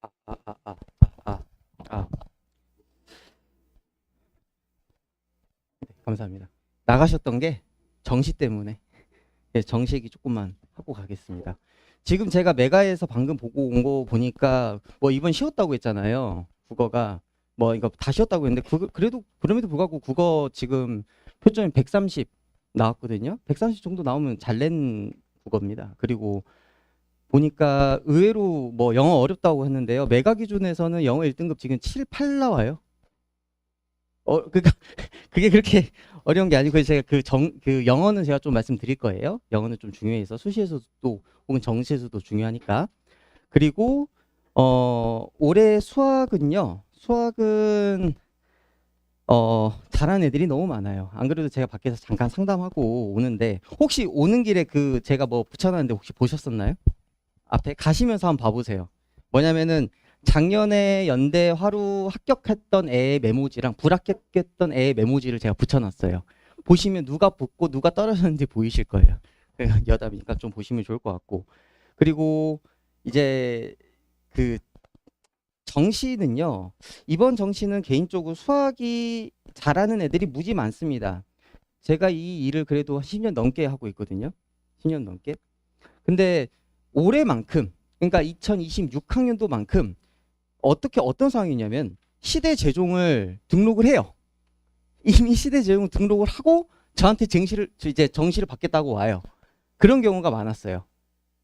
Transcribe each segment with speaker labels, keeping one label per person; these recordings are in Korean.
Speaker 1: 아, 아, 아, 아, 아, 아, 네, 감사합니다. 나가셨던 게 정시 때문에. 예, 정시 얘기 조금만 하고 가겠습니다. 지금 제가 메가에서 방금 보고 온 거 보니까 뭐 이번 쉬었다고 했잖아요. 국어가 뭐 이거 다 쉬었다고 했는데 그래도 그럼에도 불구하고 국어 지금 표점이 130 나왔거든요. 130 정도 나오면 잘 낸 국어입니다. 그리고 보니까 의외로 뭐 영어 어렵다고 했는데요. 메가 기준에서는 영어 1등급 지금 7, 8 나와요. 그러니까 그게 그렇게 어려운 게 아니고 제가 그 영어는 제가 좀 말씀드릴 거예요. 영어는 좀 중요해서 수시에서도 혹은 정시에서도 중요하니까. 그리고 올해 수학은요. 수학은 잘하는 애들이 너무 많아요. 안 그래도 제가 밖에서 잠깐 상담하고 오는데 혹시 오는 길에 그 제가 뭐 붙여놨는데 혹시 보셨었나요? 앞에 가시면서 한번 봐보세요. 뭐냐면은 작년에 연대 화루 합격했던 애의 메모지랑 불합격했던 애의 메모지를 제가 붙여놨어요. 보시면 누가 붙고 누가 떨어졌는지 보이실 거예요. 여담이니까 좀 보시면 좋을 것 같고. 그리고 이제 그 정시는요. 이번 정시는 개인적으로 수학이 잘하는 애들이 무지 많습니다. 제가 이 일을 그래도 10년 넘게 하고 있거든요. 10년 넘게. 근데 올해만큼 그러니까 2026학년도만큼 어떤 상황이냐면 시대 제종을 등록을 해요. 이미 시대 제종 등록을 하고 저한테 이제 정시를 받겠다고 와요. 그런 경우가 많았어요.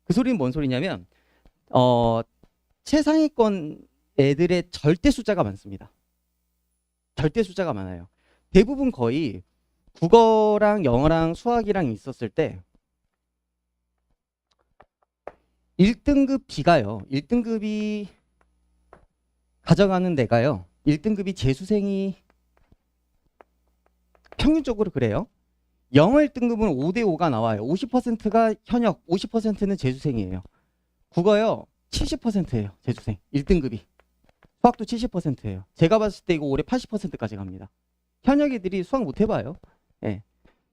Speaker 1: 그 소리는 뭔 소리냐면 어, 최상위권 애들의 절대 숫자가 많습니다. 절대 숫자가 많아요. 대부분 거의 국어랑 영어랑 수학이랑 있었을 때 1등급 B가요. 1등급이 가져가는 데가요. 1등급이 재수생이 평균적으로 그래요. 영어 1등급은 5대5가 나와요. 50%가 현역, 50%는 재수생이에요. 국어요. 70%예요. 재수생. 1등급이. 수학도 70%예요. 제가 봤을 때 이거 올해 80%까지 갑니다. 현역 애들이 수학 못 해봐요. 예.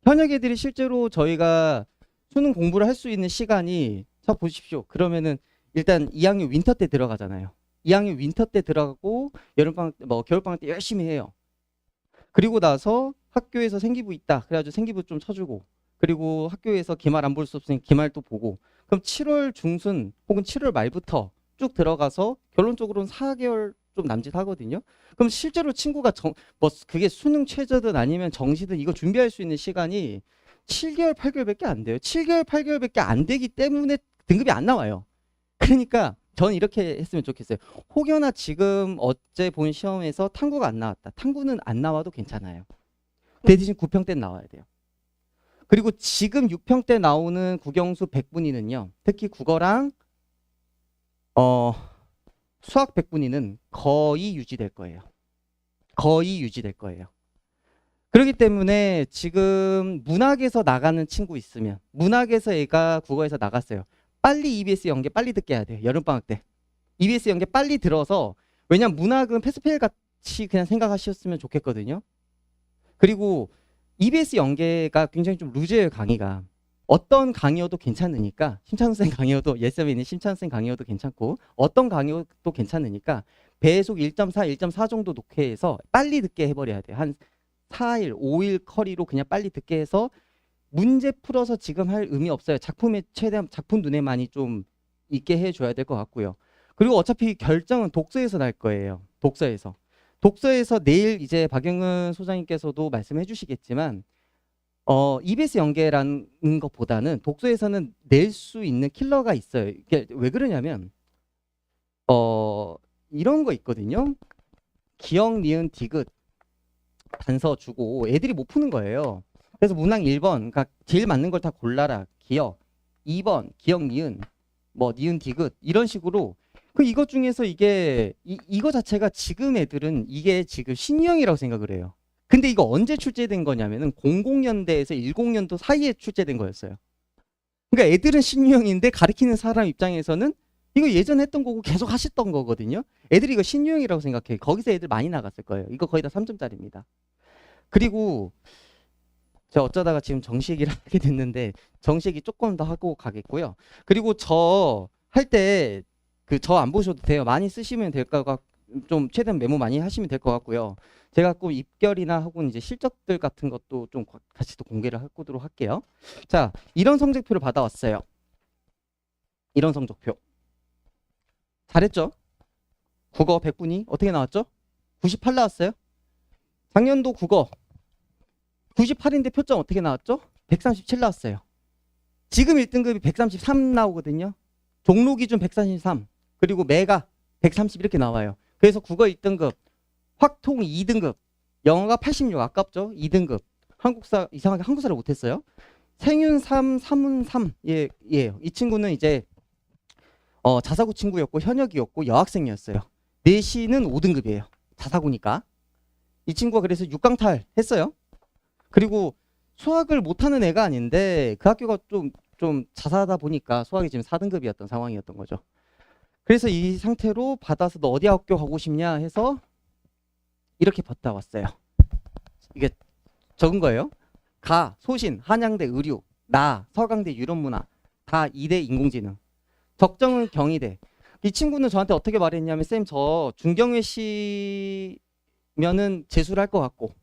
Speaker 1: 현역 애들이 실제로 저희가 수능 공부를 할 수 있는 시간이 자 보십시오. 그러면은 일단 2학년 윈터 때 들어가잖아요. 2학년 윈터 때 들어가고 여름방학 뭐 겨울방학 때 열심히 해요. 그리고 나서 학교에서 생기부 있다. 그래가지고 생기부 좀 쳐주고. 그리고 학교에서 기말 안 볼 수 없으니 기말 또 보고. 그럼 7월 중순 혹은 7월 말부터 쭉 들어가서 결론적으로는 4개월 좀 남짓 하거든요. 그럼 실제로 친구가 뭐 그게 수능 최저든 아니면 정시든 이거 준비할 수 있는 시간이 7개월, 8개월밖에 안 돼요. 7개월, 8개월밖에 안 되기 때문에 등급이 안 나와요. 그러니까 저는 이렇게 했으면 좋겠어요. 혹여나 지금 어제 본 시험에서 탐구가 안 나왔다. 탐구는 안 나와도 괜찮아요. 대신 9평대 나와야 돼요. 그리고 지금 6평대 나오는 국영수 100분위는요. 특히 국어랑 어, 수학 100분위는 거의 유지될 거예요. 거의 유지될 거예요. 그렇기 때문에 지금 문학에서 나가는 친구 있으면 문학에서 애가 국어에서 나갔어요. 빨리 EBS 연계 빨리 듣게 해야 돼요. 여름방학 때. EBS 연계 빨리 들어서 왜냐면 문학은 패스페일 같이 그냥 생각하셨으면 좋겠거든요. 그리고 EBS 연계가 굉장히 좀 루즈해요, 강의가. 어떤 강의여도 괜찮으니까 심찬 선생 강의여도 예쌤에 있는 심찬 선생 강의여도 괜찮고 어떤 강의여도 괜찮으니까 배속 1.4, 1.4 정도 녹회해서 빨리 듣게 해버려야 돼요. 한 4일, 5일 커리로 그냥 빨리 듣게 해서 문제 풀어서 지금 할 의미 없어요. 작품에 최대한 작품 눈에 많이 좀 있게 해줘야 될 것 같고요. 그리고 어차피 결정은 독서에서 날 거예요. 독서에서. 독서에서 내일 이제 박영은 소장님께서도 말씀해 주시겠지만 EBS 연계라는 것보다는 독서에서는 낼 수 있는 킬러가 있어요. 이게 왜 그러냐면 어, 이런 거 있거든요. 기억, 니은, 디귿 단서 주고 애들이 못 푸는 거예요. 그래서 문항 1번, 그러니까 제일 맞는 걸 다 골라라. 기억. 2번, 기억, 니은, 뭐 니은, 디귿 이런 식으로 그 이것 중에서 이거 자체가 지금 애들은 이게 지금 신유형이라고 생각을 해요. 근데 이거 언제 출제된 거냐면은 00년대에서 10년도 사이에 출제된 거였어요. 그러니까 애들은 신유형인데 가르치는 사람 입장에서는 이거 예전에 했던 거고 계속 하셨던 거거든요. 애들이 이거 신유형이라고 생각해. 거기서 애들 많이 나갔을 거예요. 이거 거의 다 3점짜리입니다. 그리고 제가 어쩌다가 지금 정시 얘기를 하게 됐는데 정시 얘기 조금 더 하고 가겠고요. 그리고 저 할 때 그 저 안 보셔도 돼요. 많이 쓰시면 될 것 같, 좀 최대한 메모 많이 하시면 될 것 같고요. 제가 꼭 입결이나 혹은 이제 실적들 같은 것도 좀 같이 또 공개를 하도록 할게요. 자, 이런 성적표를 받아왔어요. 이런 성적표. 잘했죠? 국어 100분위 어떻게 나왔죠? 98 나왔어요. 작년도 국어 98인데 표점 어떻게 나왔죠? 137 나왔어요. 지금 1등급이 133 나오거든요. 종로 기준 133, 그리고 매가 130 이렇게 나와요. 그래서 국어 1등급, 확통 2등급, 영어가 86 아깝죠? 2등급. 한국사 이상하게 한국사를 못했어요. 생윤 3, 사문 3 예, 예. 이 친구는 이제 자사고 친구였고 현역이었고 여학생이었어요. 내신은 5등급이에요. 자사고니까. 이 친구가 그래서 6강탈 했어요. 그리고 수학을 못하는 애가 아닌데 그 학교가 좀 자사하다 보니까 수학이 지금 4등급이었던 상황이었던 거죠. 그래서 이 상태로 받아서 너 어디 학교 가고 싶냐 해서 이렇게 받아왔어요. 이게 적은 거예요. 가, 소신, 한양대 의류, 나, 서강대 유럽문화, 다 이대 인공지능. 적정은 경희대. 이 친구는 저한테 어떻게 말했냐면 쌤 저 중경외 씨면은 재수를 할 것 같고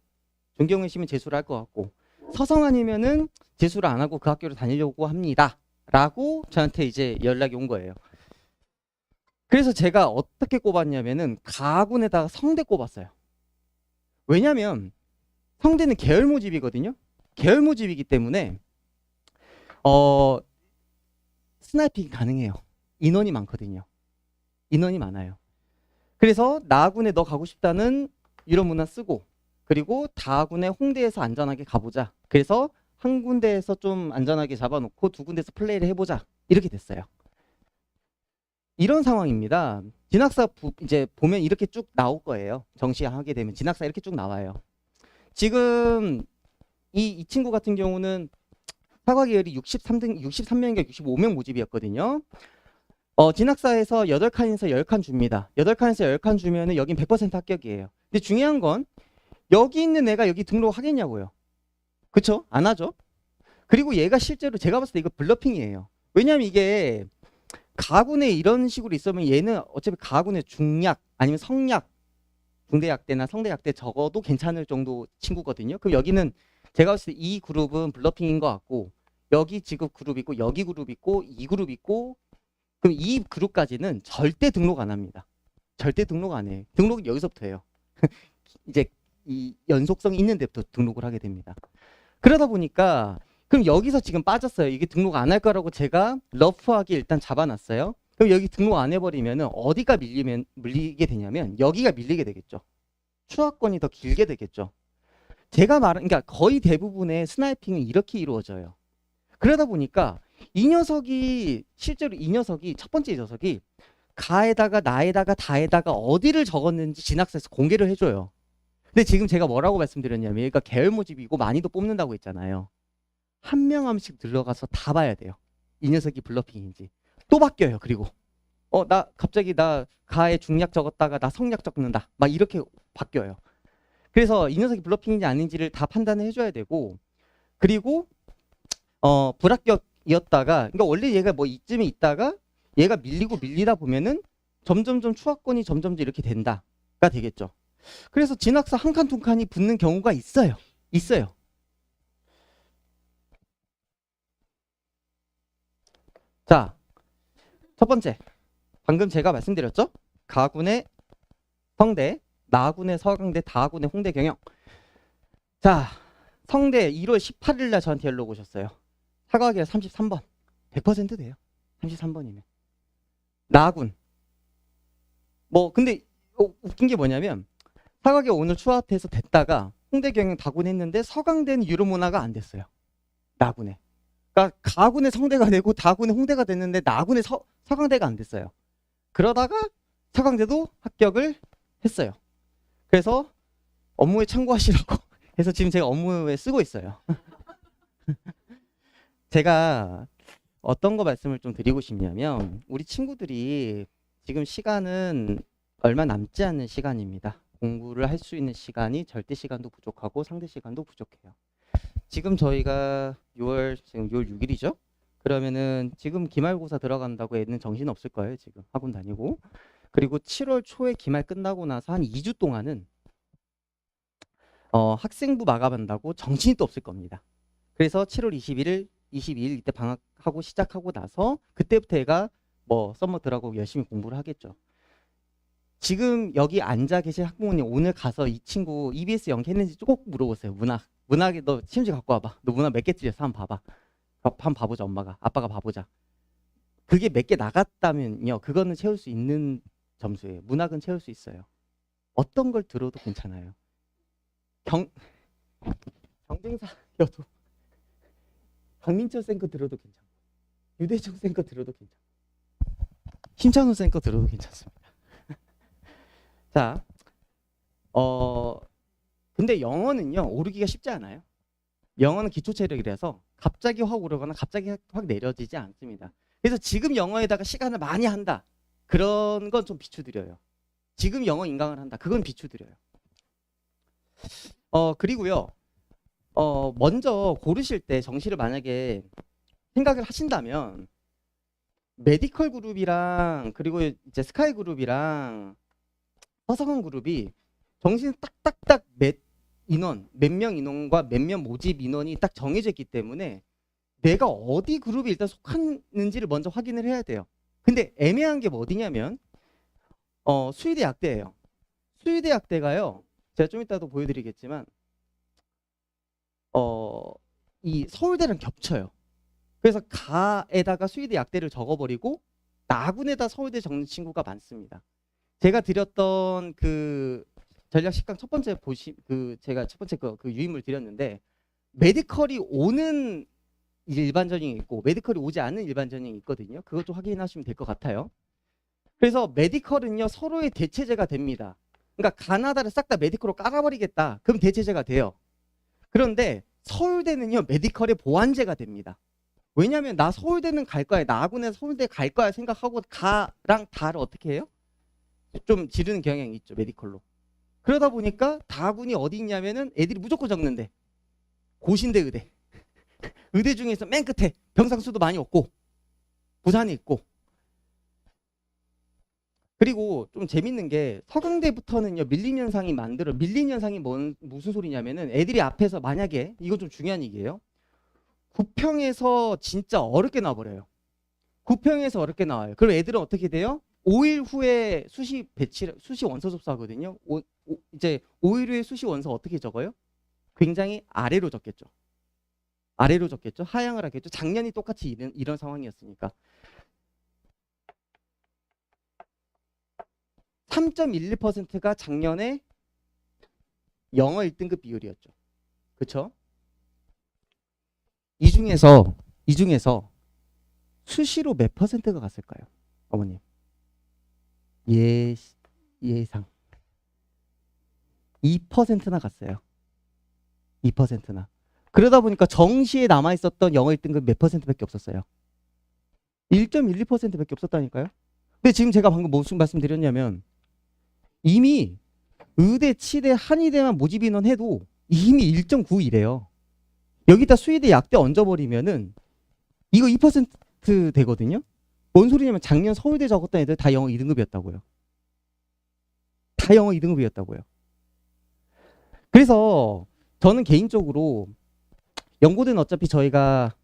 Speaker 1: 중경외 씨면 재수를 할 것 같고 서성아니면은 재수를 안 하고 그 학교를 다니려고 합니다. 라고 저한테 이제 연락이 온 거예요. 그래서 제가 어떻게 꼽았냐면은 가군에다가 성대 꼽았어요. 왜냐면 성대는 계열 모집이거든요. 계열 모집이기 때문에 스나이핑이 가능해요. 인원이 많거든요. 인원이 많아요. 그래서 나군에 너 가고 싶다는 유럽문화 쓰고 그리고 다군에 홍대에서 안전하게 가보자. 그래서 한 군데에서 좀 안전하게 잡아놓고 두 군데에서 플레이를 해보자. 이렇게 됐어요. 이런 상황입니다. 진학사 이제 보면 이렇게 쭉 나올 거예요. 정시하게 되면 진학사 이렇게 쭉 나와요. 지금 이 친구 같은 경우는 사과 계열이 63명인가 65명 모집이었거든요. 진학사에서 8칸에서 10칸 줍니다. 8칸에서 10칸 주면은 여긴 100% 합격이에요. 근데 중요한 건 여기 있는 애가 여기 등록하겠냐고요. 그쵸? 안 하죠? 그리고 얘가 실제로 제가 봤을 때 이거 블러핑이에요. 왜냐면 이게 가군에 이런 식으로 있으면 얘는 어차피 가군의 중약 아니면 성약 중대약대나 성대약대 적어도 괜찮을 정도 친구거든요. 그럼 여기는 제가 봤을 때 이 그룹은 블러핑인 것 같고 여기 지급 그룹 있고 여기 그룹 있고 이 그룹 있고 그럼 이 그룹까지는 절대 등록 안 합니다. 절대 등록 안 해요. 등록은 여기서부터 해요. 이제 이 연속성 있는 데부터 등록을 하게 됩니다. 그러다 보니까 그럼 여기서 지금 빠졌어요. 이게 등록 안 할 거라고 제가 러프하게 일단 잡아놨어요. 그럼 여기 등록 안 해버리면 어디가 밀리게 되냐면 여기가 밀리게 되겠죠. 추하권이 더 길게 되겠죠. 제가 말한 그러니까 거의 대부분의 스나이핑은 이렇게 이루어져요. 그러다 보니까 이 녀석이 실제로 이 녀석이 첫 번째 녀석이 가에다가 나에다가 다에다가 어디를 적었는지 진학사에서 공개를 해줘요. 근데 지금 제가 뭐라고 말씀드렸냐면 얘가 계열 모집이고 많이도 뽑는다고 했잖아요. 한 명 한 명씩 들어가서 다 봐야 돼요. 이 녀석이 블러핑인지. 또 바뀌어요. 그리고 나 갑자기 나 가에 중약 적었다가 나 성약 적는다. 막 이렇게 바뀌어요. 그래서 이 녀석이 블러핑인지 아닌지를 다 판단을 해줘야 되고 그리고 불합격이었다가 그러니까 원래 얘가 뭐 이쯤에 있다가 얘가 밀리다 보면은 점점점 추하권이 점점 이렇게 된다가 되겠죠. 그래서 진학사 한 칸 두 칸이 붙는 경우가 있어요. 있어요. 자, 첫 번째 방금 제가 말씀드렸죠? 가군의 성대, 나군의 서강대, 다군의 홍대 경영. 자, 성대 1월 18일 날 저한테 연락 오셨어요. 사과학이라 33번. 100% 돼요. 33번이면. 나군. 뭐 근데 웃긴 게 뭐냐면 사과학이 오늘 추합해서 됐다가 홍대 경영 다군 했는데 서강대는 유럽문화가 안 됐어요. 나군에. 그러니까 가군의 성대가 되고 다군의 홍대가 됐는데 나군의 서강대가 안 됐어요. 그러다가 서강대도 합격을 했어요. 그래서 업무에 참고하시라고 해서 지금 제가 업무에 쓰고 있어요. 제가 어떤 거 말씀을 좀 드리고 싶냐면 우리 친구들이 지금 시간은 얼마 남지 않은 시간입니다. 공부를 할 수 있는 시간이 절대 시간도 부족하고 상대 시간도 부족해요. 지금 저희가 지금 6월 6일이죠? 그러면은 지금 기말고사 들어간다고 애는 정신 없을 거예요. 지금 학원 다니고. 그리고 7월 초에 기말 끝나고 나서 한 2주 동안은 학생부 마감한다고 정신이 또 없을 겁니다. 그래서 7월 21일, 22일 이때 방학하고 시작하고 나서 그때부터 애가 뭐 썸머 들어가고 열심히 공부를 하겠죠. 지금 여기 앉아 계신 학부모님 오늘 가서 이 친구 EBS 연기했는지 꼭 물어보세요. 문학에 너 시험지 갖고 와봐. 너 문학 몇 개 틀렸어? 한번 봐봐. 한번 봐보자. 엄마가. 아빠가 봐보자. 그게 몇 개 나갔다면요. 그거는 채울 수 있는 점수예요. 문학은 채울 수 있어요. 어떤 걸 들어도 괜찮아요. 경쟁사여도 강민철 쌤 거 들어도 괜찮고 유대중 쌤 거 들어도 괜찮고 심찬호 쌤 거 들어도 괜찮습니다. 자, 근데 영어는요 오르기가 쉽지 않아요. 영어는 기초 체력이라서 갑자기 확 오르거나 갑자기 확 내려지지 않습니다. 그래서 지금 영어에다가 시간을 많이 한다. 그런 건 좀 비추드려요. 지금 영어 인강을 한다. 그건 비추드려요. 그리고요. 먼저 고르실 때 정시를 만약에 생각을 하신다면 메디컬 그룹이랑 그리고 이제 스카이 그룹이랑 서성원 그룹이 정시는 딱딱딱 몇 명 인원과 몇 명 모집 인원이 딱 정해져 있기 때문에 내가 어디 그룹에 일단 속하는지를 먼저 확인을 해야 돼요. 근데 애매한 게 뭐 어디냐면 수의대 약대예요. 수의대 약대가요. 제가 좀 이따도 보여드리겠지만 이 서울대랑 겹쳐요. 그래서 가에다가 수의대 약대를 적어버리고 나군에다 서울대 적는 친구가 많습니다. 제가 드렸던 그 전략 10강 첫 번째 제가 첫 번째 그 유인물 드렸는데 메디컬이 오는 일반 전형이 있고 메디컬이 오지 않는 일반 전형이 있거든요. 그것도 확인하시면 될 것 같아요. 그래서 메디컬은요 서로의 대체제가 됩니다. 그러니까 가나다를 싹 다 메디컬로 깔아버리겠다. 그럼 대체제가 돼요. 그런데 서울대는요 메디컬의 보완제가 됩니다. 왜냐하면 나 서울대는 갈 거야. 나군에서 서울대 갈 거야 생각하고 가랑 다를 어떻게 해요? 좀 지르는 경향이 있죠. 메디컬로. 그러다 보니까 다군이 어디 있냐면은 애들이 무조건 적는데 고신대 의대. 의대 중에서 맨 끝에 병상수도 많이 없고 부산에 있고. 그리고 좀 재밌는 게 서강대부터는요 밀림 현상이 밀림 현상이 무슨 소리냐면은 애들이 앞에서 만약에 이거 좀 중요한 얘기예요. 9평에서 진짜 어렵게 나와버려요. 9평에서 어렵게 나와요. 그럼 애들은 어떻게 돼요? 5일 후에 수시 원서 접수하거든요. 이제 5일 후에 수시 원서 어떻게 적어요? 굉장히 아래로 적겠죠. 아래로 적겠죠. 하향을 하겠죠. 작년이 똑같이 이런 상황이었으니까. 3.11%가 작년에 영어 1등급 비율이었죠. 그렇죠? 이 중에서 수시로 몇 퍼센트가 갔을까요? 어머님. 예상 2%나 갔어요. 2%나. 그러다 보니까 정시에 남아있었던 영어 1등급 몇 퍼센트밖에 없었어요. 1.12%밖에 없었다니까요. 근데 지금 제가 방금 무슨 말씀드렸냐면 이미 의대, 치대, 한의대만 모집 인원 해도 이미 1.91이래요. 여기다 수의대 약대 얹어버리면은 이거 2% 되거든요. 뭔 소리냐면 작년 서울대 적었던 애들 다 영어 2등급이었다고요. 다 영어 2등급이었다고요. 그래서 저는 개인적으로 연고대는 어차피 저희가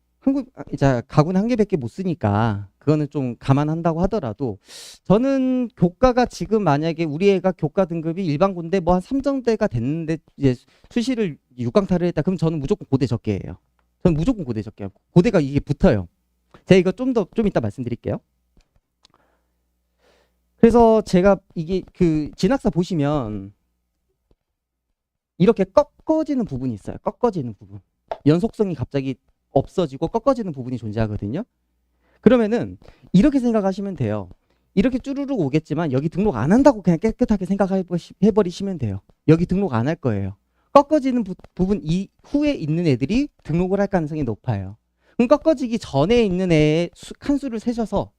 Speaker 1: 이제 가구는 한 개밖에 못 쓰니까 그거는 좀 감안한다고 하더라도 저는 교과가 지금 만약에 우리 애가 교과 등급이 일반 군대 뭐 한 3정대가 됐는데 이제 수시를 6강탈을 했다. 그럼 저는 무조건 고대 적게예요. 저는 무조건 고대 적게요. 고대가 이게 붙어요. 제가 이거 좀 이따 말씀드릴게요. 그래서 제가 이게 그 진학사 보시면 이렇게 꺾어지는 부분이 있어요. 꺾어지는 부분. 연속성이 갑자기 없어지고 꺾어지는 부분이 존재하거든요. 그러면은 이렇게 생각하시면 돼요. 이렇게 쭈루룩 오겠지만 여기 등록 안 한다고 그냥 깨끗하게 생각해버리시면 돼요. 여기 등록 안 할 거예요. 꺾어지는 부분 이후에 있는 애들이 등록을 할 가능성이 높아요. 그럼 꺾어지기 전에 있는 애의 칸수를 세셔서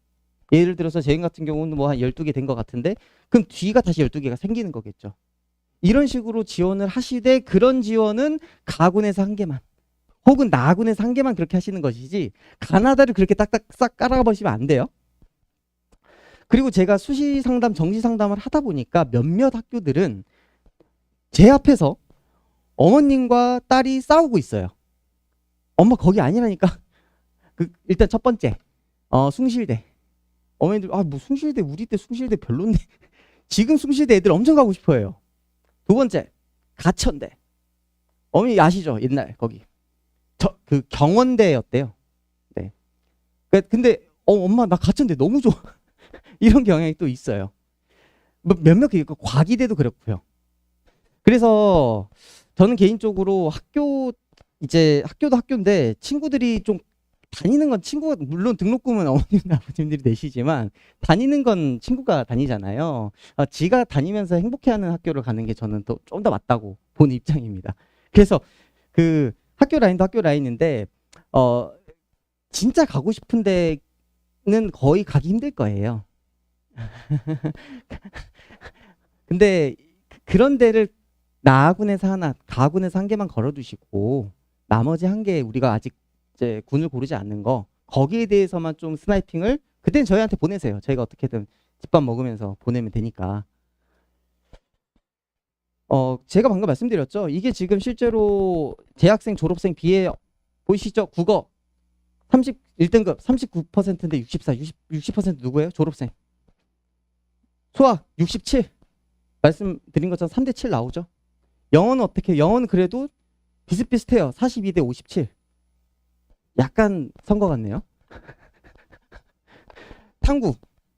Speaker 1: 예를 들어서 저희 같은 경우는 뭐 한 12개 된 것 같은데 그럼 뒤가 다시 12개가 생기는 거겠죠. 이런 식으로 지원을 하시되 그런 지원은 가군에서 한 개만 혹은 나군에서 한 개만 그렇게 하시는 것이지 가나다를 그렇게 딱딱 싹 깔아가 버리시면 안 돼요. 그리고 제가 수시 상담, 정시 상담을 하다 보니까 몇몇 학교들은 제 앞에서 어머님과 딸이 싸우고 있어요. 엄마 거기 아니라니까. 일단 첫 번째, 숭실대. 어머니들, 뭐 숭실대, 우리 때 숭실대 별론데. 지금 숭실대 애들 엄청 가고 싶어해요. 두 번째, 가천대. 어머니 아시죠? 옛날 거기. 그 경원대였대요. 네. 근데 엄마 나 가천대 너무 좋아. 이런 경향이 또 있어요. 몇몇 있고 과기대도 그렇고요. 그래서 저는 개인적으로 학교도 학교인데 친구들이 좀 다니는 건 친구가 물론 등록금은 어머님 아버님들이 내시지만 다니는 건 친구가 다니잖아요. 지가 다니면서 행복해하는 학교를 가는 게 저는 또 좀 더 맞다고 보는 입장입니다. 그래서 그 학교 라인도 학교 라인인데 진짜 가고 싶은 데는 거의 가기 힘들 거예요. 근데 그런 데를 나군에서 하나, 가군에서 한 개만 걸어두시고 나머지 한 개 우리가 아직 이제 군을 고르지 않는 거 거기에 대해서만 좀 스나이핑을 그때는 저희한테 보내세요. 저희가 어떻게든 집밥 먹으면서 보내면 되니까. 제가 방금 말씀드렸죠. 이게 지금 실제로 재학생, 졸업생 비해 보이시죠? 국어 1등급 39%인데 60% 누구예요? 졸업생. 수학 67. 말씀드린 것처럼 3대 7 나오죠. 영어는 어떻게 해요? 영어는 그래도 비슷비슷해요. 42대 57. 약간 선거 같네요. 탐구.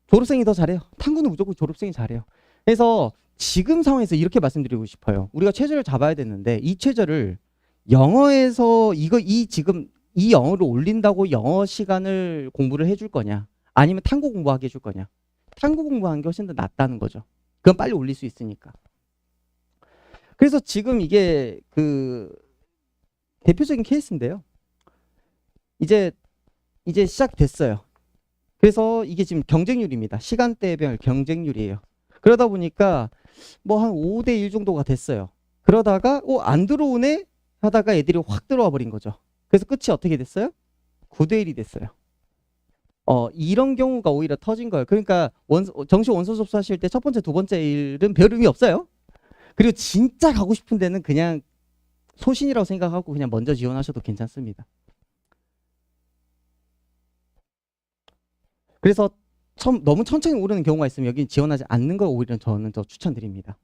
Speaker 1: 졸업생이 더 잘해요. 탐구는 무조건 졸업생이 잘해요. 그래서 지금 상황에서 이렇게 말씀드리고 싶어요. 우리가 최저를 잡아야 되는데 이 최저를 영어에서 지금 이 영어를 올린다고 영어 시간을 공부를 해줄 거냐 아니면 탐구 공부하게 해줄 거냐. 탐구 공부하는 게 훨씬 더 낫다는 거죠. 그건 빨리 올릴 수 있으니까. 그래서 지금 이게 그 대표적인 케이스인데요. 이제 시작됐어요. 그래서 이게 지금 경쟁률입니다. 시간대별 경쟁률이에요. 그러다 보니까 뭐 한 5대 1 정도가 됐어요. 그러다가 안 들어오네 하다가 애들이 확 들어와 버린 거죠. 그래서 끝이 어떻게 됐어요? 9대 1이 됐어요. 이런 경우가 오히려 터진 거예요. 그러니까 정시 원서 접수하실 때 첫 번째, 두 번째 일은 별 의미 없어요. 그리고 진짜 가고 싶은 데는 그냥 소신이라고 생각하고 그냥 먼저 지원하셔도 괜찮습니다. 그래서 너무 천천히 오르는 경우가 있으면 여기 지원하지 않는 걸 오히려 저는 더 추천드립니다.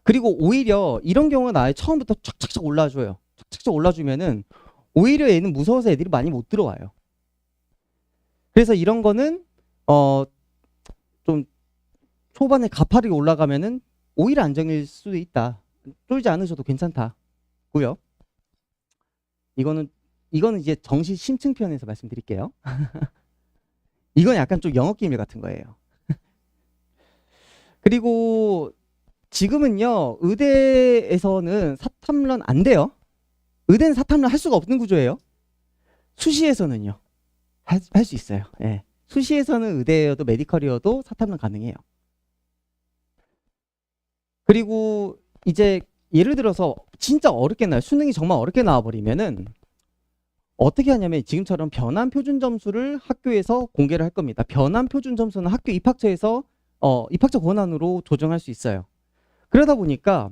Speaker 1: 그리고 오히려 이런 경우는 아예 처음부터 착착착 올라줘요. 착착착 올라주면은 오히려 얘는 무서워서 애들이 많이 못 들어와요. 그래서 이런 거는 좀 초반에 가파르게 올라가면은 오히려 안정일 수도 있다. 쫄지 않으셔도 괜찮다고요. 이거는 이제 정시 심층편에서 말씀드릴게요. 이건 약간 좀 영어 기밀 같은 거예요. 그리고 지금은요 의대에서는 사탐런 안 돼요. 의대는 사탐런 할 수가 없는 구조예요. 수시에서는요 할 수 있어요. 예. 수시에서는 의대여도 메디컬이어도 사탐론 가능해요. 그리고 이제 예를 들어서 진짜 어렵게 나와요. 수능이 정말 어렵게 나와버리면은 어떻게 하냐면 지금처럼 변환 표준 점수를 학교에서 공개를 할 겁니다. 변환 표준 점수는 학교 입학처에서 입학처 권한으로 조정할 수 있어요. 그러다 보니까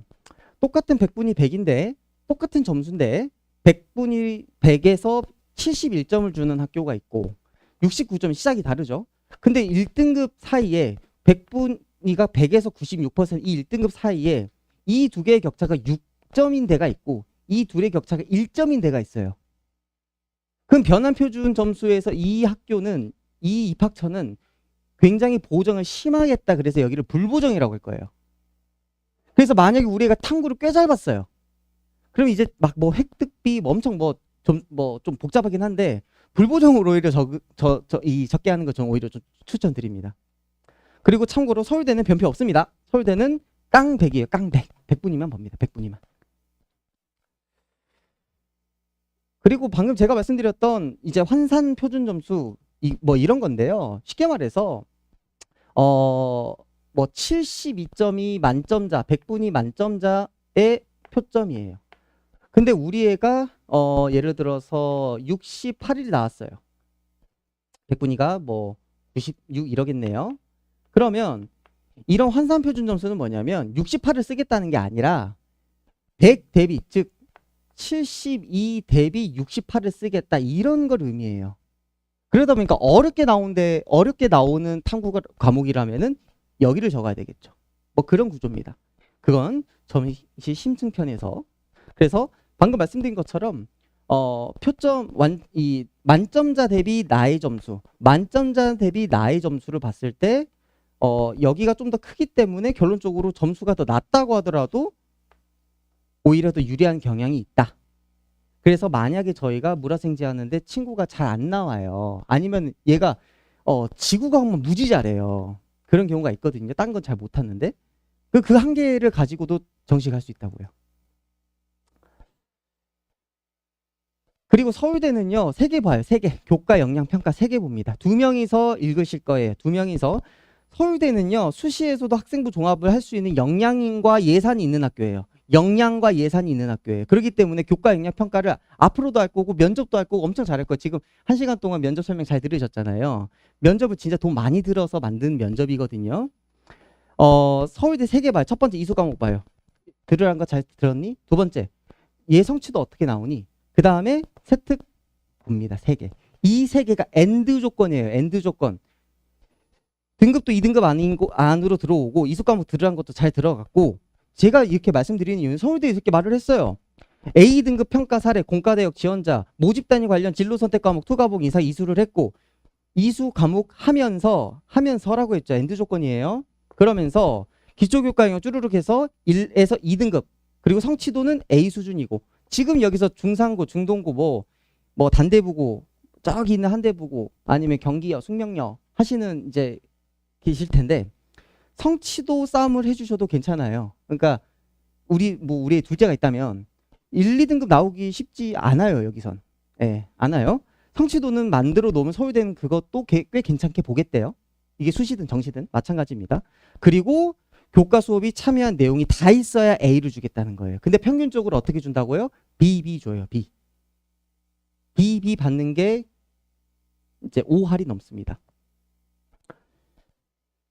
Speaker 1: 똑같은 100분이 100인데 똑같은 점수인데 100분이 100에서 71점을 주는 학교가 있고 69점 시작이 다르죠. 근데 1등급 사이에 100분이가 100에서 96% 이 1등급 사이에 이 두 개의 격차가 6점인 데가 있고 이 둘의 격차가 1점인 데가 있어요. 그럼 변환 표준 점수에서 이 학교는 이 입학처는 굉장히 보정을 심하게 했다. 그래서 여기를 불보정이라고 할 거예요. 그래서 만약에 우리 애가 탐구를 꽤 잘 봤어요. 그럼 이제 막 뭐 획득비 엄청 좀 복잡하긴 한데 불보정으로 오히려 적게 하는 거 저는 오히려 좀 추천드립니다. 그리고 참고로 서울대는 변표 없습니다. 서울대는 깡100이에요. 깡100. 100분이면 봅니다. 100분이면. 그리고 방금 제가 말씀드렸던 이제 환산 표준 점수 뭐 이런 건데요. 쉽게 말해서 뭐 72점이 만점자, 100분이 만점자의 표점이에요. 근데 우리 애가 예를 들어서 68일 나왔어요. 백분위가 뭐 96 이러겠네요. 그러면 이런 환산 표준 점수는 뭐냐면 68을 쓰겠다는 게 아니라 100 대비, 즉 72 대비 68을 쓰겠다, 이런 걸 의미해요. 그러다 보니까 어렵게 나오는 탐구 과목이라면은 여기를 적어야 되겠죠. 뭐 그런 구조입니다. 그건 점시 심층편에서. 그래서 방금 말씀드린 것처럼 이 만점자 대비 나의 점수, 만점자 대비 나의 점수를 봤을 때 여기가 좀 더 크기 때문에 결론적으로 점수가 더 낮다고 하더라도 오히려 더 유리한 경향이 있다. 그래서 만약에 저희가 물화생지 하는데 친구가 잘 안 나와요. 아니면 얘가 지구과학만 무지 잘해요. 그런 경우가 있거든요. 딴 건 잘 못하는데. 그 한계를 가지고도 정시갈 수 있다고요. 그리고 서울대는요, 3개 봐요. 3개. 교과 역량 평가 3개 봅니다. 2명이서 읽으실 거예요. 2명이서. 서울대는요, 수시에서도 학생부 종합을 할 수 있는 역량과 예산이 있는 학교예요. 역량과 예산이 있는 학교예요. 그렇기 때문에 교과 역량 평가를 앞으로도 할 거고 면접도 할 거고 엄청 잘할 거예요. 지금 1시간 동안 면접 설명 잘 들으셨잖아요. 면접을 진짜 돈 많이 들어서 만든 면접이거든요. 서울대 3개 봐요. 첫 번째 이수 과목 봐요. 들으란 거 잘 들었니? 두 번째, 얘 성취도 어떻게 나오니? 그 다음에 세특 봅니다. 3개. 이 3개가 엔드 조건이에요. 엔드 조건. 등급도 2등급 안으로 들어오고 이수 과목 들으란 것도 잘 들어갔고, 제가 이렇게 말씀드리는 이유는 서울대에 이렇게 말을 했어요. A등급 평가 사례, 공과대학 지원자, 모집단위 관련 진로 선택 과목, 투과목 인사 이수를 했고, 이수 과목 하면서라고 했죠. 엔드 조건이에요. 그러면서 기초교과 영역 쭈루룩 해서 1에서 2등급, 그리고 성취도는 A 수준이고, 지금 여기서 중상고, 중동고, 뭐 단대부고, 저기 있는 한대부고, 아니면 경기여, 숙명여 하시는 이제 계실 텐데, 성취도 싸움을 해주셔도 괜찮아요. 그러니까 우리 둘째가 있다면 1, 2등급 나오기 쉽지 않아요. 여기선. 예, 않아요. 성취도는 만들어 놓으면 서울대는 그것도 꽤 괜찮게 보겠대요. 이게 수시든 정시든 마찬가지입니다. 그리고 교과 수업이 참여한 내용이 다 있어야 A를 주겠다는 거예요. 근데 평균적으로 어떻게 준다고요? B 줘요. B 받는 게 이제 5할이 넘습니다.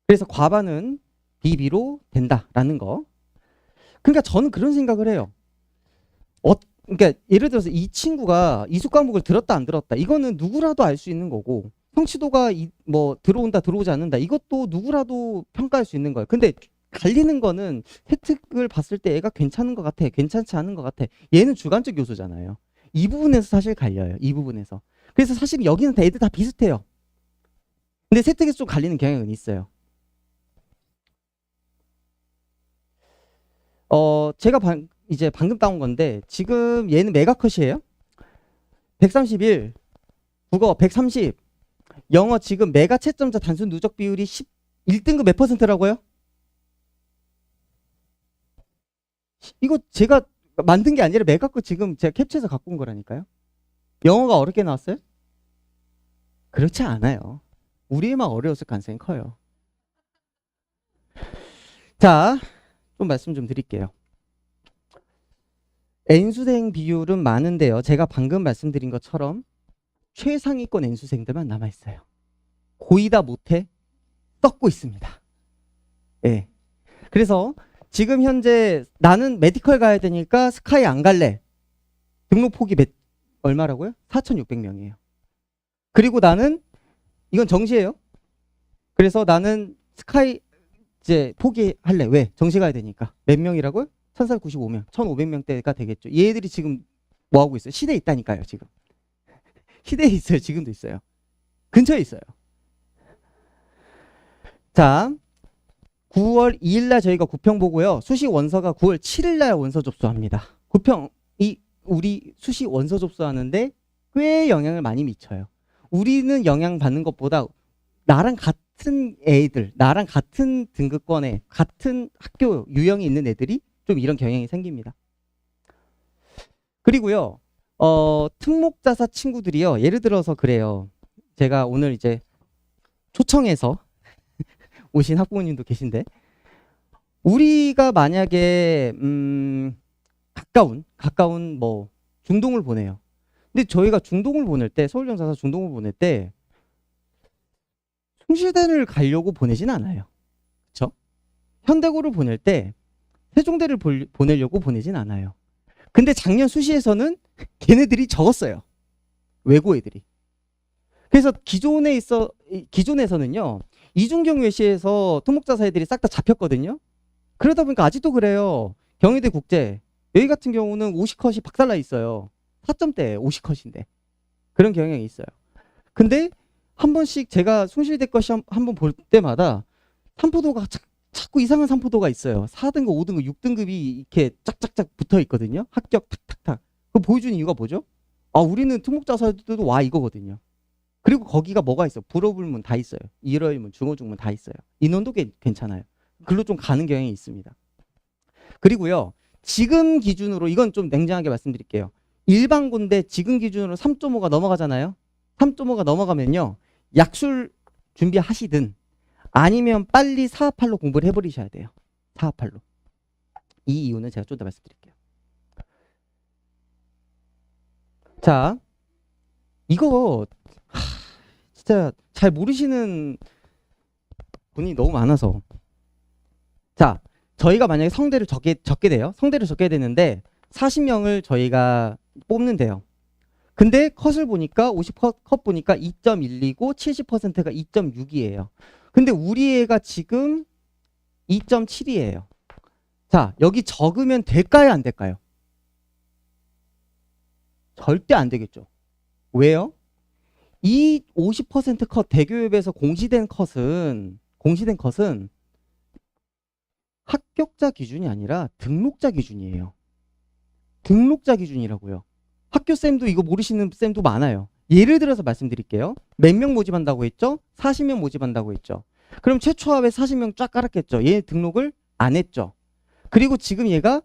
Speaker 1: 그래서 과반은 BB로 된다라는 거. 그러니까 저는 그런 생각을 해요. 그러니까 예를 들어서 이 친구가 이수 과목을 들었다 안 들었다, 이거는 누구라도 알 수 있는 거고, 성취도가 뭐 들어온다 들어오지 않는다, 이것도 누구라도 평가할 수 있는 거예요. 근데 갈리는 거는 혜택을 봤을 때 얘가 괜찮은 것 같아, 괜찮지 않은 것 같아, 얘는 주관적 요소잖아요. 이 부분에서 사실 갈려요. 이 부분에서. 그래서 사실 여기는 애들 다 비슷해요. 근데 세특에서 좀 갈리는 경향은 있어요. 제가 이제 방금 따온 건데, 지금 얘는 메가컷이에요. 131, 국어 130, 영어 지금 메가 채점자 단순 누적 비율이 1등급 몇 %라고요? 이거 제가 만든 게 아니라 메가컷 지금 제가 캡처해서 갖고 온 거라니까요. 영어가 어렵게 나왔어요? 그렇지 않아요. 우리만 어려웠을 가능성이 커요. 자, 좀 말씀 좀 드릴게요. N수생 비율은 많은데요. 제가 방금 말씀드린 것처럼 최상위권 N수생들만 남아있어요. 고이다 못해 썩고 있습니다. 예. 그래서 지금 현재 나는 메디컬 가야 되니까 스카이 안 갈래. 등록 폭이 얼마라고요? 4,600명이에요. 그리고 나는 이건 정시예요. 그래서 나는 스카이 이제 포기할래. 왜? 정시 가야 되니까. 몇 명이라고요? 1,495명, 1,500명대가 되겠죠. 얘들이 지금 뭐 하고 있어요? 시대에 있다니까요. 지금 시대에 있어요. 지금도 있어요. 근처에 있어요. 자, 9월 2일날 저희가 구평 보고요. 수시 원서가 9월 7일날 원서 접수합니다. 구평이 우리 수시 원서 접수하는데 꽤 영향을 많이 미쳐요. 우리는 영향 받는 것보다 나랑 같은 애들, 나랑 같은 등급권에 같은 학교 유형이 있는 애들이 좀 이런 경향이 생깁니다. 그리고요, 특목자사 친구들이요, 예를 들어서 그래요. 제가 오늘 이제 초청해서 오신 학부모님도 계신데, 우리가 만약에 가까운 뭐 중동을 보내요. 근데 저희가 중동을 보낼 때, 서울정사에서 중동을 보낼 때 숭실대를 가려고 보내진 않아요. 그렇죠? 현대고를 보낼 때 세종대를 보내려고 보내진 않아요. 근데 작년 수시에서는 걔네들이 적었어요. 외고 애들이. 그래서 기존에서는요, 이중경 외시에서 토목자사 애들이 싹 다 잡혔거든요. 그러다 보니까 아직도 그래요. 경희대 국제 여기 같은 경우는 50컷이 박살나 있어요. 4점대 50컷인데 그런 경향이 있어요. 근데 한 번씩 제가 숭실대 거 시험 한번 볼 때마다 산포도가 자꾸 이상한 산포도가 있어요. 4등급, 5등급, 6등급이 이렇게 짝짝짝 붙어 있거든요. 합격 탁탁탁. 그거 보여주는 이유가 뭐죠? 아, 우리는 특목자사들도 와 이거거든요. 그리고 거기가 뭐가 있어? 불어불문 다 있어요. 일어일문, 중어중문 다 있어요. 인원도 괜찮아요. 글로 좀 가는 경향이 있습니다. 그리고요, 지금 기준으로 이건 좀 냉정하게 말씀드릴게요. 일반고인데 지금 기준으로 3.5가 넘어가잖아요. 3.5가 넘어가면요, 약술 준비하시든 아니면 빨리 사합할로 공부를 해버리셔야 돼요. 사합할로. 이 이유는 제가 좀 더 말씀드릴게요. 자, 이거 진짜 잘 모르시는 분이 너무 많아서. 자, 저희가 만약에 성대를 적게 돼요. 성대를 적게 되는데 40명을 저희가 뽑는데요. 근데 컷을 보니까 50컷 보니까 2.1이고 70%가 2.6이에요. 근데 우리 애가 지금 2.7이에요. 자, 여기 적으면 될까요? 안 될까요? 절대 안 되겠죠. 왜요? 이 50%컷 대교협에서 공시된 컷은 합격자 기준이 아니라 등록자 기준이에요. 등록자 기준이라고요. 학교쌤도 이거 모르시는 쌤도 많아요. 예를 들어서 말씀드릴게요. 몇 명 모집한다고 했죠? 40명 모집한다고 했죠. 그럼 최초합에 40명 쫙 깔았겠죠. 얘 등록을 안 했죠. 그리고 지금 얘가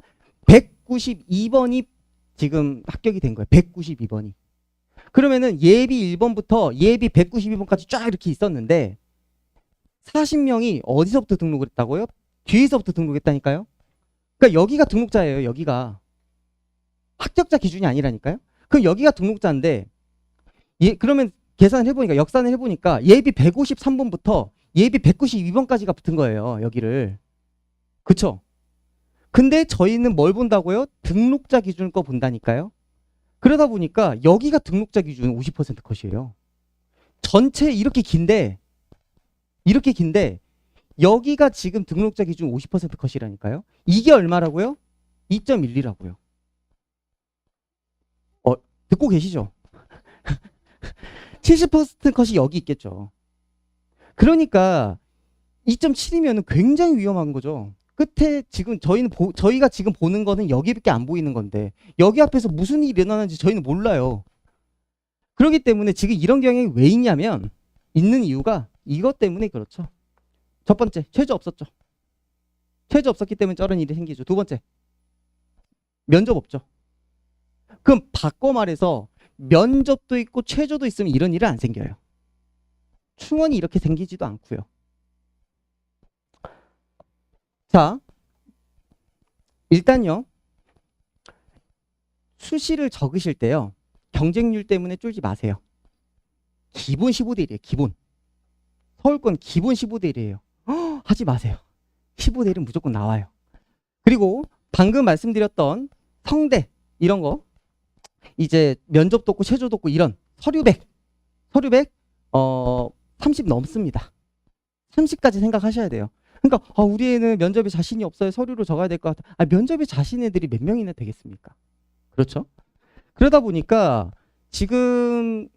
Speaker 1: 192번이 지금 합격이 된 거예요. 192번이. 그러면은 예비 1번부터 예비 192번까지 쫙 이렇게 있었는데 40명이 어디서부터 등록을 했다고요? 뒤에서부터 등록했다니까요. 그러니까 여기가 등록자예요. 여기가. 합격자 기준이 아니라니까요. 그럼 여기가 등록자인데 그러면 계산을 해보니까 역산을 해보니까 예비 153번부터 예비 192번까지가 붙은 거예요. 여기를. 그쵸? 근데 저희는 뭘 본다고요? 등록자 기준 거 본다니까요. 그러다 보니까 여기가 등록자 기준 50% 컷이에요. 전체 이렇게 긴데 여기가 지금 등록자 기준 50% 컷이라니까요. 이게 얼마라고요? 2.12라고요. 듣고 계시죠? 70% 컷이 여기 있겠죠. 그러니까 2.7이면 굉장히 위험한 거죠. 끝에 지금 저희가 지금 보는 거는 여기밖에 안 보이는 건데 여기 앞에서 무슨 일이 일어나는지 저희는 몰라요. 그렇기 때문에 지금 이런 경향이 왜 있냐면 있는 이유가 이것 때문에 그렇죠. 첫 번째, 최저 없었죠. 최저 없었기 때문에 저런 일이 생기죠. 두 번째, 면접 없죠. 그럼 바꿔 말해서 면접도 있고 최저도 있으면 이런 일은 안 생겨요. 충원이 이렇게 생기지도 않고요. 자, 일단요. 수시를 적으실 때요. 경쟁률 때문에 쫄지 마세요. 기본 15대 1이에요. 기본. 서울권 기본 15대 1이에요. 하지 마세요. 15대 1은 무조건 나와요. 그리고 방금 말씀드렸던 성대 이런 거 이제 면접도 없고 최저도 없고 이런 서류백 30 넘습니다. 30까지 생각하셔야 돼요. 그러니까 우리 애는 면접에 자신이 없어요. 서류로 적어야 될 것 같아. 면접에 자신 애들이 몇 명이나 되겠습니까? 그렇죠? 그러다 보니까 지금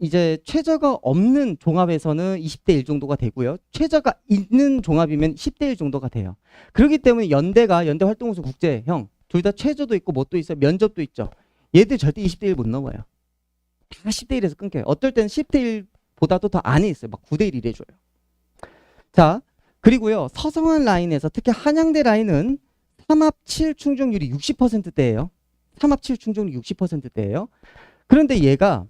Speaker 1: 이제 최저가 없는 종합에서는 20대 1 정도가 되고요. 최저가 있는 종합이면 10대 1 정도가 돼요. 그렇기 때문에 연대 활동우수 국제형 둘 다 최저도 있고 뭣도 있어요. 면접도 있죠. 얘들 절대 20대 1 못 넘어요. 다 10대 1에서 끊겨요. 어떨 때는 10대 1보다도 더 안에 있어요. 막 9대 1 이래줘요. 자, 그리고요. 서성한 라인에서 특히 한양대 라인은 3합 7 충족률이 60%대예요. 3합 7 충족률이 60%대예요. 그런데 얘가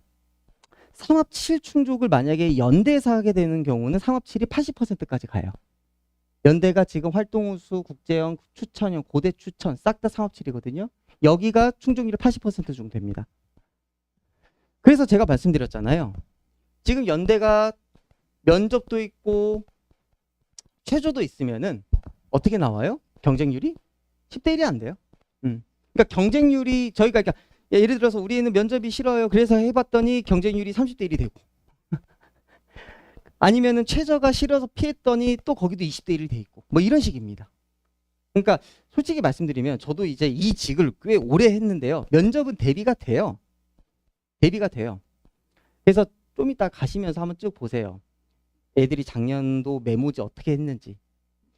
Speaker 1: 3합 7 충족을 만약에 연대에서 하게 되는 경우는 3합 7이 80%까지 가요. 연대가 지금 활동우수, 국제형, 추천형, 고대 추천 싹 다 3합 7이거든요. 여기가 충족률이 80% 정도 됩니다. 그래서 제가 말씀드렸잖아요. 지금 연대가 면접도 있고 최저도 있으면은 어떻게 나와요? 경쟁률이 10대 1이 안 돼요. 그러니까 경쟁률이 저희가 그러니까 예를 들어서 우리는 면접이 싫어요. 그래서 해봤더니 경쟁률이 30대 1이 되고 아니면은 최저가 싫어서 피했더니 또 거기도 20대 1이 돼 있고 뭐 이런 식입니다. 그러니까 솔직히 말씀드리면 저도 이제 이 직을 꽤 오래 했는데요. 면접은 대비가 돼요. 대비가 돼요. 그래서 좀 이따 가시면서 한번 쭉 보세요. 애들이 작년도 메모지 어떻게 했는지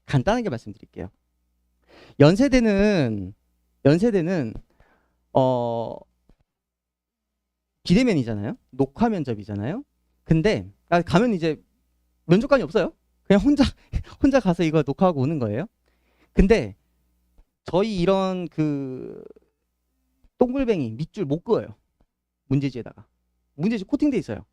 Speaker 1: 간단하게 말씀드릴게요. 연세대는 비대면이잖아요. 녹화 면접이잖아요. 근데 가면 이제 면접관이 없어요. 그냥 혼자 가서 이거 녹화하고 오는 거예요. 근데 저희 이런 그 동글뱅이 밑줄 못 그어요. 문제지에다가. 문제지 코팅돼 있어요.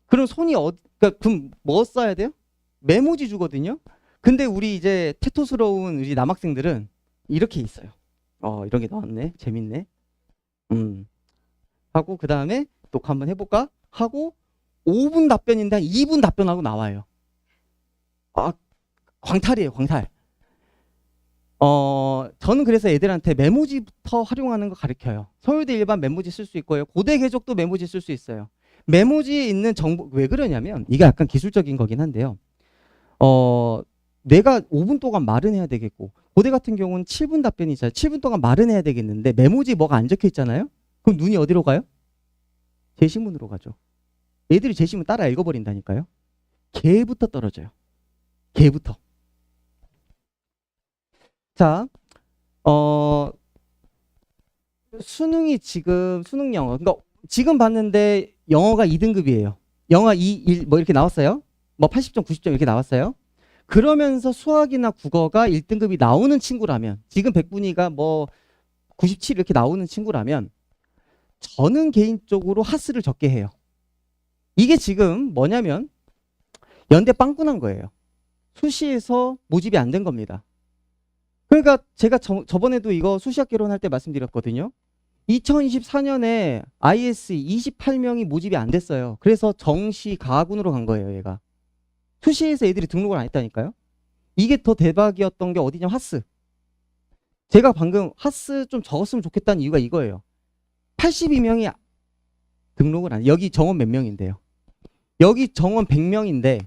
Speaker 1: 그럼 손이 그러니까 그럼 뭐 써야 돼요? 메모지 주거든요. 근데 우리 이제 태토스러운 우리 남학생들은 이렇게 있어요. 이런 게 나왔네. 재밌네. 하고 그 다음에 녹화 한번 해볼까? 하고 5분 답변인데 한 2분 답변하고 나와요. 광탈이에요, 광탈. 저는 그래서 애들한테 메모지부터 활용하는 거 가르쳐요. 서울대 일반 메모지 쓸 수 있고요. 고대 개족도 메모지 쓸 수 있어요. 메모지에 있는 정보, 왜 그러냐면, 이게 약간 기술적인 거긴 한데요. 내가 5분 동안 말은 해야 되겠고, 고대 같은 경우는 7분 답변이 있어요. 7분 동안 말은 해야 되겠는데, 메모지 뭐가 안 적혀 있잖아요? 그럼 눈이 어디로 가요? 제시문으로 가죠. 애들이 제시문 따라 읽어버린다니까요. 개부터 떨어져요. 개부터. 자, 수능이 지금 수능 영어. 그러니까 지금 봤는데 영어가 2등급이에요. 영어 2, 1 뭐 이렇게 나왔어요. 뭐 80점, 90점 이렇게 나왔어요. 그러면서 수학이나 국어가 1등급이 나오는 친구라면 지금 백분위가 뭐 97 이렇게 나오는 친구라면 저는 개인적으로 하스를 적게 해요. 이게 지금 뭐냐면 연대 빵꾸난 거예요. 수시에서 모집이 안 된 겁니다. 그러니까 제가 저번에도 이거 수시학 개론할 때 말씀드렸거든요. 2024년에 IS 28명이 모집이 안 됐어요. 그래서 정시 가군으로 간 거예요, 얘가. 수시에서 애들이 등록을 안 했다니까요. 이게 더 대박이었던 게 어디냐, 하스. 제가 방금 하스 좀 적었으면 좋겠다는 이유가 이거예요. 82명이 등록을 안 해요. 여기 정원 몇 명인데요. 여기 정원 100명인데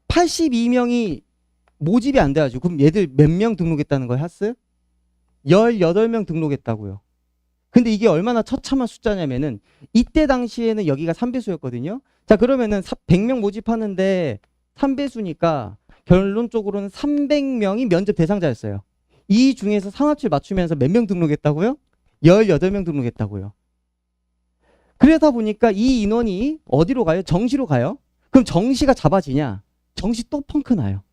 Speaker 1: 82명이 모집이 안 돼가지고 그럼 얘들 몇 명 등록했다는 거예요, 하스? 18명 등록했다고요. 근데 이게 얼마나 처참한 숫자냐면은 이때 당시에는 여기가 3배수였거든요. 자, 그러면은 100명 모집하는데 3배수니까 결론적으로는 300명이 면접 대상자였어요. 이 중에서 상합치를 맞추면서 몇 명 등록했다고요? 18명 등록했다고요. 그러다 보니까 이 인원이 어디로 가요? 정시로 가요? 그럼 정시가 잡아지냐? 정시 또 펑크 나요.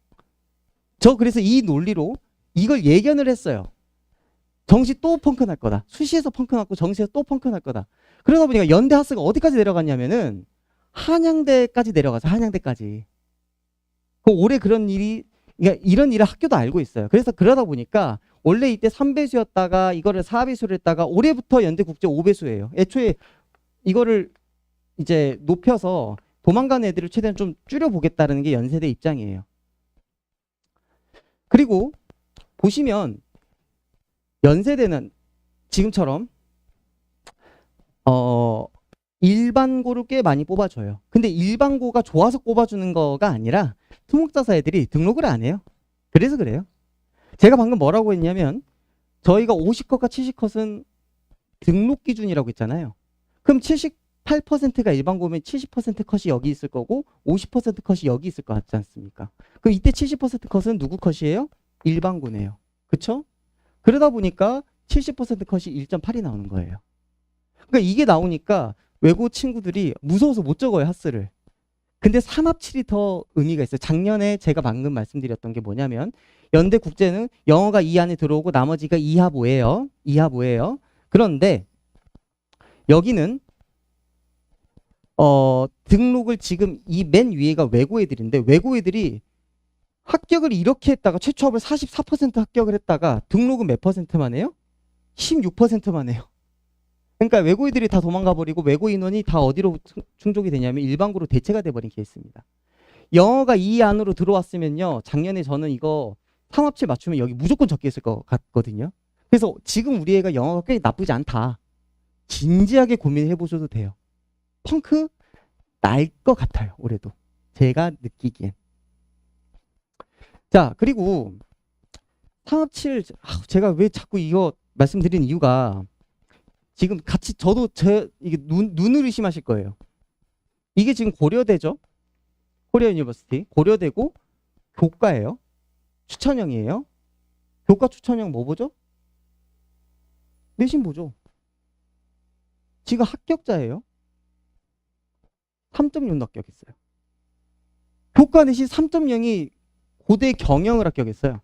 Speaker 1: 저 그래서 이 논리로 이걸 예견을 했어요. 정시 또 펑크 날 거다. 수시에서 펑크 났고 정시에서 또 펑크 날 거다. 그러다 보니까 연대 하스가 어디까지 내려갔냐면은 한양대까지 내려가서 한양대까지. 올해 그런 일이, 그러니까 이런 일을 학교도 알고 있어요. 그래서 그러다 보니까 원래 이때 3배수였다가 이거를 4배수를 했다가 올해부터 연대국제 5배수예요. 애초에 이거를 이제 높여서 도망가는 애들을 최대한 좀 줄여보겠다는 게 연세대 입장이에요. 그리고 보시면 연세대는 지금처럼 일반고를 꽤 많이 뽑아줘요. 근데 일반고가 좋아서 뽑아주는 거가 아니라 토목자사 애들이 등록을 안 해요. 그래서 그래요. 제가 방금 뭐라고 했냐면 저희가 50컷과 70컷은 등록 기준이라고 했잖아요. 그럼 78%가 일반고면 70% 컷이 여기 있을 거고 50% 컷이 여기 있을 것 같지 않습니까? 그럼 이때 70% 컷은 누구 컷이에요? 일반고네요. 그쵸? 그러다 보니까 70% 컷이 1.8이 나오는 거예요. 그러니까 이게 나오니까 외고 친구들이 무서워서 못 적어요, 하스를. 근데 3합7이 더 의미가 있어요. 작년에 제가 방금 말씀드렸던 게 뭐냐면 연대 국제는 영어가 이 안에 들어오고 나머지가 2합 5예요. 2합 5예요. 그런데 여기는 등록을 지금 이 맨 위에가 외고 애들인데 외고 애들이 합격을 이렇게 했다가 최초 합을 44% 합격을 했다가 등록은 몇 %만 해요? 16%만 해요. 그러니까 외고 애들이 다 도망가 버리고 외고 인원이 다 어디로 충족이 되냐면 일반고로 대체가 돼버린 케이스입니다. 영어가 이 안으로 들어왔으면요. 작년에 저는 이거 3합칠 맞추면 여기 무조건 적게 있을 것 같거든요. 그래서 지금 우리 애가 영어가 꽤 나쁘지 않다. 진지하게 고민해 보셔도 돼요. 펑크 날 것 같아요. 올해도. 제가 느끼기엔. 자, 그리고 3합칠 제가 왜 자꾸 이거 말씀드리는 이유가 지금 같이 저도 이게 눈을 의심하실 거예요. 이게 지금 고려대죠? 코리아 유니버시티. 고려대고 교과예요. 추천형이에요. 교과 추천형 뭐 보죠? 내신 보죠. 지금 합격자예요. 3.6 합격했어요. 교과 내신 3.0이 고대 경영을 합격했어요.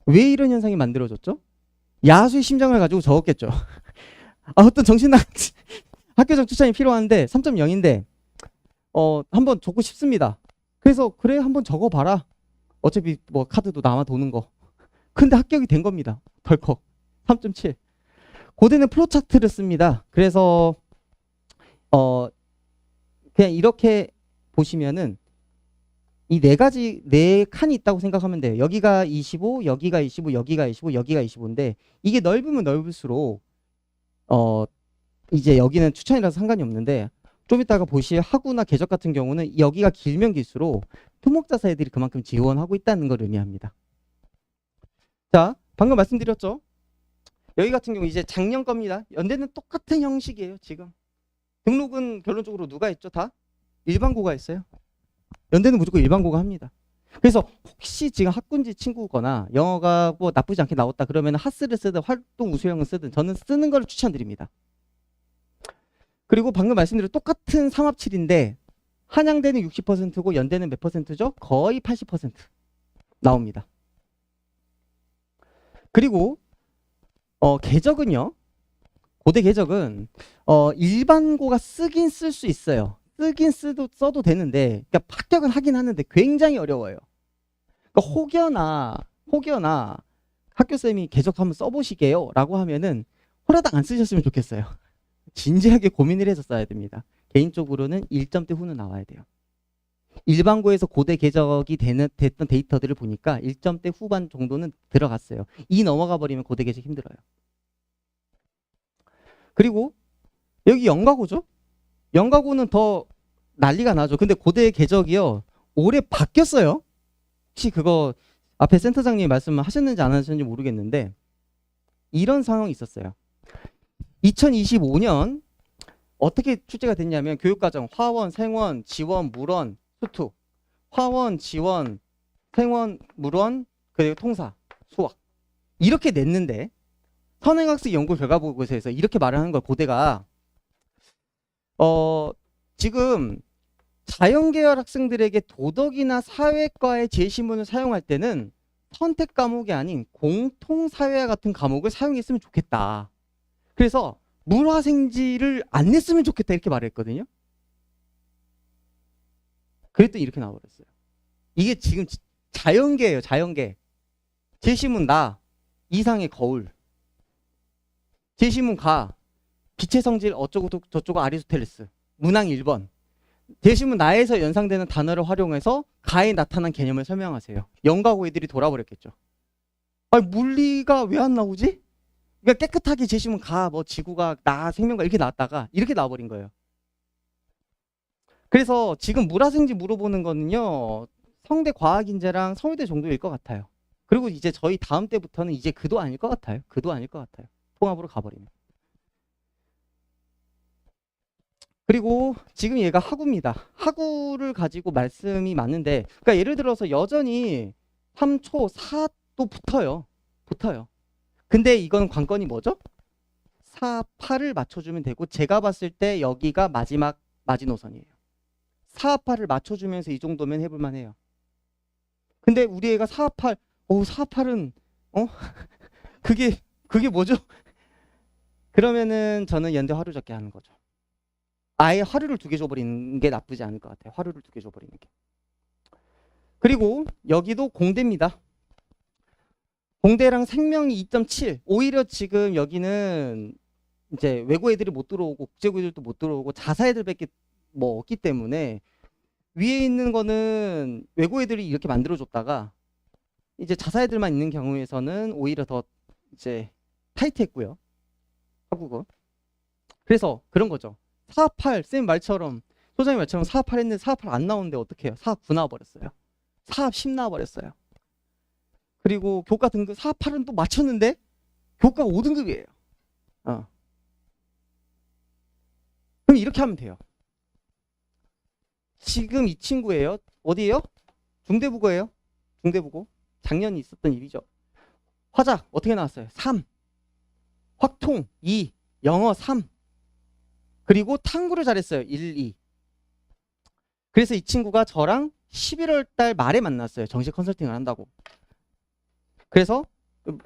Speaker 1: 왜 이런 현상이 만들어졌죠? 야수의 심장을 가지고 적었겠죠. 어떤 정신학 학교적 추천이 필요한데 3.0인데 한번 적고 싶습니다. 그래서 그래 한번 적어봐라. 어차피 뭐 카드도 남아 도는 거. 근데 합격이 된 겁니다. 덜컥 3.7. 고대는 플로차트를 씁니다. 그래서 그냥 이렇게 보시면은 이 네 칸이 있다고 생각하면 돼요. 여기가 25, 여기가 25, 여기가 25, 여기가 25인데 이게 넓으면 넓을수록 이제 여기는 추천이라서 상관이 없는데 좀 이따가 보실 학우나 계적 같은 경우는 여기가 길면 길수록 토목자사 애들이 그만큼 지원하고 있다는 걸 의미합니다. 자, 방금 말씀드렸죠? 여기 같은 경우 이제 작년 겁니다. 연대는 똑같은 형식이에요. 지금 등록은 결론적으로 누가 했죠? 다 일반고가 했어요. 연대는 무조건 일반고가 합니다. 그래서 혹시 지금 학군지 친구거나 영어가 뭐 나쁘지 않게 나왔다 그러면 하스를 쓰든 활동 우수형을 쓰든 저는 쓰는 걸 추천드립니다. 그리고 방금 말씀드린 똑같은 3합7인데 한양대는 60%고 연대는 몇 %죠? 거의 80% 나옵니다. 그리고 계적은요. 고대 계적은 일반고가 쓰긴 쓸 수 있어요. 쓰긴 써도 되는데 그러니까 합격은 하긴 하는데 굉장히 어려워요. 그러니까 혹여나 학교쌤이 계적 한번 써보시게요 라고 하면은 호라당 안 쓰셨으면 좋겠어요. 진지하게 고민을 해서 써야 됩니다. 개인적으로는 1점대 후는 나와야 돼요. 일반고에서 고대 계적이 됐던 데이터들을 보니까 1점대 후반 정도는 들어갔어요. 이 넘어가 버리면 고대 계적 힘들어요. 그리고 여기 영가고죠? 영가고는 더 난리가 나죠. 근데 고대 계적이요. 올해 바뀌었어요. 혹시 그거 앞에 센터장님 말씀하셨는지 안 하셨는지 모르겠는데 이런 상황이 있었어요. 2025년 어떻게 출제가 됐냐면 교육과정 화원, 생원, 지원, 물원, 수투 화원, 지원, 생원, 물원, 그리고 통사, 수학 이렇게 냈는데 선행학습 연구 결과 보고서에서 이렇게 말을 하는 걸 고대가 지금 자연계열 학생들에게 도덕이나 사회과의 제시문을 사용할 때는 선택 과목이 아닌 공통사회와 같은 과목을 사용했으면 좋겠다. 그래서 물화생지를 안 냈으면 좋겠다 이렇게 말했거든요. 그랬더니 이렇게 나와버렸어요. 이게 지금 자연계예요. 자연계. 제시문 나 이상의 거울. 제시문 가 빛의 성질 어쩌고 저쩌고 아리스토텔레스. 문항 1번. 제시문 나에서 연상되는 단어를 활용해서 가에 나타난 개념을 설명하세요. 영가고 애들이 돌아버렸겠죠. 아니 물리가 왜 안 나오지? 그러니까 깨끗하게 제시문 가, 뭐 지구가 나, 생명과 이렇게 나왔다가 이렇게 나와버린 거예요. 그래서 지금 물화생지 물어보는 거는요. 성대 과학인재랑 서울대 정도일 것 같아요. 그리고 이제 저희 다음 때부터는 이제 그도 아닐 것 같아요. 그도 아닐 것 같아요. 통합으로 가버리면. 그리고 지금 얘가 학우입니다. 학우를 가지고 말씀이 많은데 그러니까 예를 들어서 여전히 3초, 4도 붙어요. 근데 이건 관건이 뭐죠? 4, 8을 맞춰주면 되고 제가 봤을 때 여기가 마지막 마지노선이에요. 4, 8을 맞춰주면서 이 정도면 해볼만 해요. 근데 우리 애가 4, 8 4, 8은 그게 뭐죠? 그러면은 저는 연대 하루 적게 하는 거죠. 아예 하루를 2개 줘버리는 게 나쁘지 않을 것 같아요. 하루를 2개 줘버리는 게. 그리고 여기도 공대입니다. 공대랑 생명이 2.7. 오히려 지금 여기는 이제 외고 애들이 못 들어오고 국제고 애들도 못 들어오고 자사 애들밖에 뭐 없기 때문에 위에 있는 거는 외고 애들이 이렇게 만들어줬다가 이제 자사 애들만 있는 경우에서는 오히려 더 이제 타이트했고요. 한국어. 그래서 그런 거죠. 4.8 쌤 말처럼 소장님 말처럼 4.8 했는데 4.8 안 나오는데 어떻게 해요? 4.9 나와버렸어요. 4.10 나와버렸어요. 그리고 교과 등급 4.8은 또 맞췄는데 교과 5등급이에요. 그럼 이렇게 하면 돼요. 지금 이 친구예요. 어디예요? 중대국어예요. 중대국어. 작년에 있었던 일이죠. 화작 어떻게 나왔어요? 3. 확통 2. 영어 3. 그리고 탐구를 잘했어요. 1, 2. 그래서 이 친구가 저랑 11월 달 말에 만났어요. 정식 컨설팅을 한다고. 그래서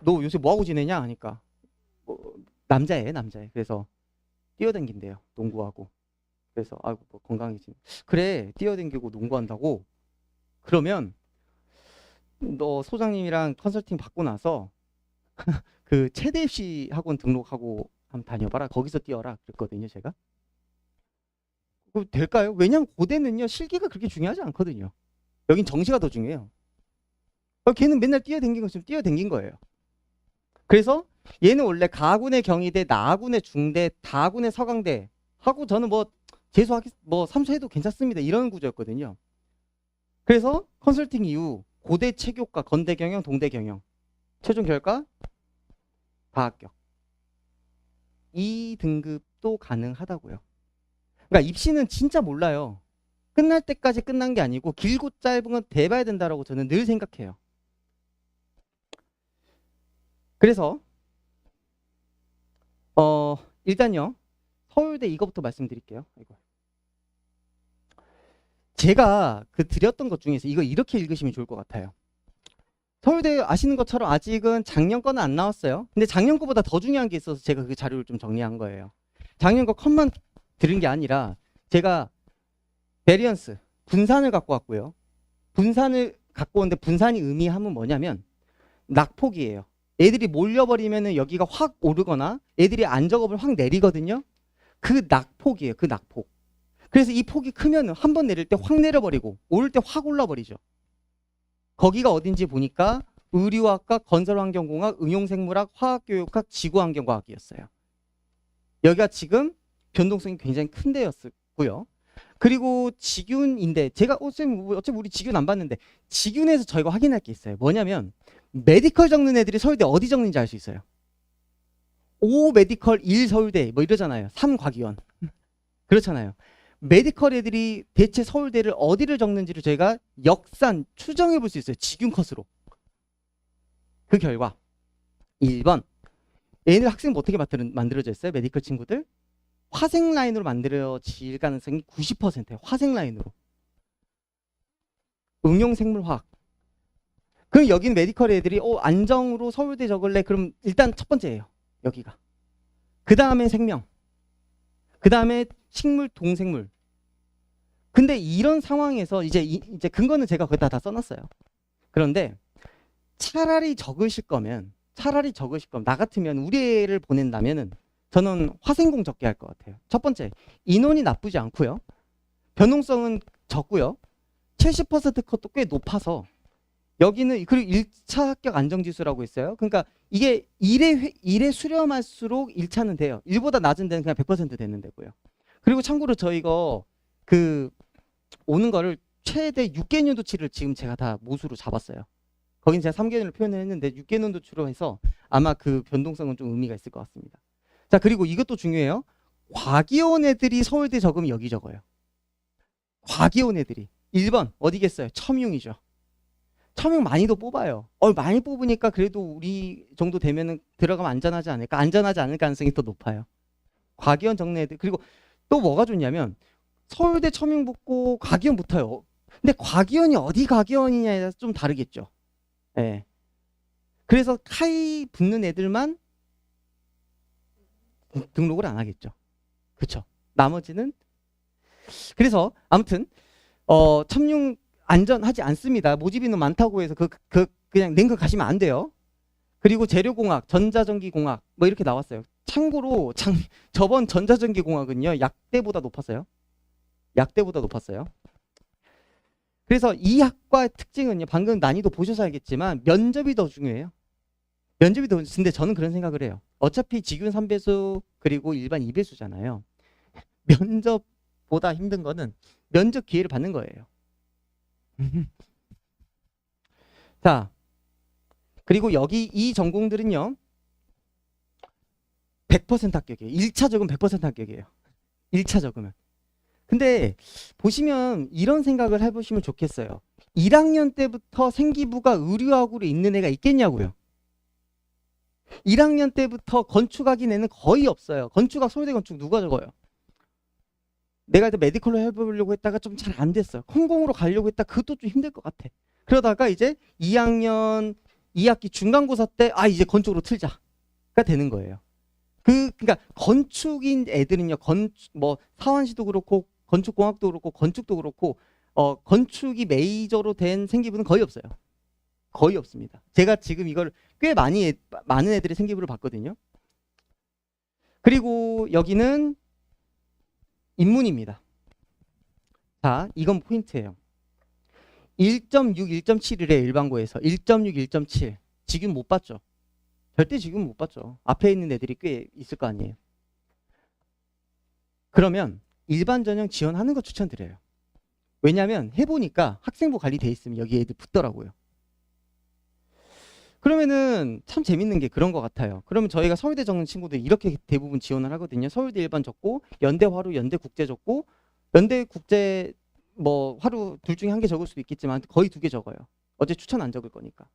Speaker 1: 너 요새 뭐하고 지내냐 하니까 남자애. 그래서 뛰어댕긴대요. 농구하고. 그래서 아이고 뭐 건강해지네. 그래 뛰어댕기고 농구한다고? 그러면 너 소장님이랑 컨설팅 받고 나서 그 체대 입시 학원 등록하고 한번 다녀봐라. 거기서 뛰어라 그랬거든요. 제가. 될까요? 왜냐면 고대는요 실기가 그렇게 중요하지 않거든요. 여긴 정시가 더 중요해요. 걔는 맨날 뛰어댕긴 거 지금 뛰어댕긴 거예요. 그래서 얘는 원래 가군의 경희대, 나군의 중대, 다군의 서강대 하고 저는 뭐 재수하기 뭐 삼수해도 괜찮습니다. 이런 구조였거든요. 그래서 컨설팅 이후 고대 체교과, 건대 경영, 동대 경영 최종 결과 다 합격. 2등급도 가능하다고요. 그러니까 입시는 진짜 몰라요. 끝날 때까지 끝난 게 아니고 길고 짧은 건 대봐야 된다라고 저는 늘 생각해요. 그래서 일단요 서울대 이거부터 말씀드릴게요. 제가 드렸던 것 중에서 이거 이렇게 읽으시면 좋을 것 같아요. 서울대 아시는 것처럼 아직은 작년 거는 안 나왔어요. 근데 작년 거보다 더 중요한 게 있어서 제가 그 자료를 좀 정리한 거예요. 작년 거 컷만 들은 게 아니라 제가 베리언스 분산을 갖고 왔고요. 분산을 갖고 온데 분산이 의미하면 뭐냐면 낙폭이에요. 애들이 몰려버리면 여기가 확 오르거나 애들이 안 적어보면 확 내리거든요. 그 낙폭이에요. 그 낙폭. 그래서 이 폭이 크면 한 번 내릴 때 확 내려버리고 오를 때 확 올라버리죠. 거기가 어딘지 보니까 의류학과, 건설환경공학, 응용생물학, 화학교육학, 지구환경과학이었어요. 여기가 지금 변동성이 굉장히 큰 데였고요. 그리고 직윤인데 제가 쌤 어차피 우리 직윤 안 봤는데 직윤에서 저희가 확인할 게 있어요. 뭐냐면 메디컬 적는 애들이 서울대 어디 적는지 알 수 있어요. 5 메디컬 1 서울대 뭐 이러잖아요. 3 과기원 그렇잖아요. 메디컬 애들이 대체 서울대를 어디를 적는지를 저희가 역산 추정해 볼 수 있어요. 직윤 컷으로. 그 결과 1번 얘네들 학생 어떻게 만들어져 있어요? 메디컬 친구들 화생 라인으로 만들어질 가능성이 90%예요. 화생 라인으로. 응용생물화학. 그럼 여기는 메디컬 애들이 안정으로 서울대 적을래? 그럼 일단 첫 번째예요. 여기가. 그 다음에 생명. 그 다음에 식물, 동생물. 근데 이런 상황에서 이제 근거는 제가 거기다 다 써놨어요. 그런데 차라리 적으실 거면 나 같으면 우리 애를 보낸다면은 저는 화생공 적게 할 것 같아요. 첫 번째, 인원이 나쁘지 않고요. 변동성은 적고요. 70% 컷도 꽤 높아서 여기는 그리고 1차 합격 안정지수라고 있어요. 그러니까 이게 1에 수렴할수록 1차는 돼요. 1보다 낮은 데는 그냥 100% 되는 데고요. 그리고 참고로 저 이거 오는 거를 최대 6개년도치를 지금 제가 다 모수로 잡았어요. 거긴 제가 3개년을 표현을 했는데 6개년도치로 해서 아마 그 변동성은 좀 의미가 있을 것 같습니다. 자, 그리고 이것도 중요해요. 과기원 애들이 서울대 적으면 여기 적어요. 과기원 애들이. 1번 어디겠어요? 첨용이죠. 첨용 많이도 뽑아요. 많이 뽑으니까 그래도 우리 정도 되면은 들어가면 안전하지 않을까? 안전하지 않을 가능성이 더 높아요. 과기원 적는 애들. 그리고 또 뭐가 좋냐면 서울대 첨용 붙고 과기원 붙어요. 근데 과기원이 어디 과기원이냐에 따라서 좀 다르겠죠. 네. 그래서 카이 붙는 애들만 등록을 안 하겠죠. 그렇죠. 나머지는 그래서 아무튼 첨용 안전하지 않습니다. 모집 인원 많다고 해서 그냥 냉거 가시면 안 돼요. 그리고 재료공학, 전자전기공학 뭐 이렇게 나왔어요. 참고로 저번 전자전기공학은요 약대보다 높았어요. 약대보다 높았어요. 그래서 이 학과의 특징은요, 방금 난이도 보셔서 알겠지만 면접이 더 중요해요. 면접이 더, 근데 저는 그런 생각을 해요. 어차피 직윤 3배수 그리고 일반 2배수잖아요. 면접보다 힘든 거는 면접 기회를 받는 거예요. 자, 그리고 여기 이 전공들은요 100% 합격이에요. 1차 적으면 100% 합격이에요. 1차 적으면. 근데 보시면 이런 생각을 해보시면 좋겠어요. 1학년 때부터 생기부가 의류학으로 있는 애가 있겠냐고요. 1학년 때부터 건축학인 애는 거의 없어요. 건축학, 서울대 건축 누가 적어요? 내가 일단 메디컬로 해보려고 했다가 좀 잘 안 됐어요. 컴공으로 가려고 했다 그것도 좀 힘들 것 같아. 그러다가 이제 2학년 2학기 중간고사 때 이제 건축으로 틀자가 되는 거예요. 그러니까 건축인 애들은요, 뭐 사원시도 그렇고 건축공학도 그렇고 건축도 그렇고 건축이 메이저로 된 생기부는 거의 없어요. 거의 없습니다. 제가 지금 이걸 꽤 많은 애들의 생기부를 봤거든요. 그리고 여기는 인문입니다. 자, 이건 포인트예요. 1.6, 1.7이래 일반고에서 1.6, 1.7 지금 못 봤죠. 절대 지금 못 봤죠. 앞에 있는 애들이 꽤 있을 거 아니에요. 그러면 일반 전형 지원하는 거 추천드려요. 왜냐하면 해보니까 학생부 관리돼 있으면 여기 애들 붙더라고요. 그러면은 참 재밌는 게 그런 것 같아요. 그러면 저희가 서울대 적는 친구들 이렇게 대부분 지원을 하거든요. 서울대 일반 적고 연대 화루, 연대 국제 적고 연대 국제 뭐 화루 둘 중에 한 개 적을 수도 있겠지만 거의 2개 적어요. 어제 추천 안 적을 거니까.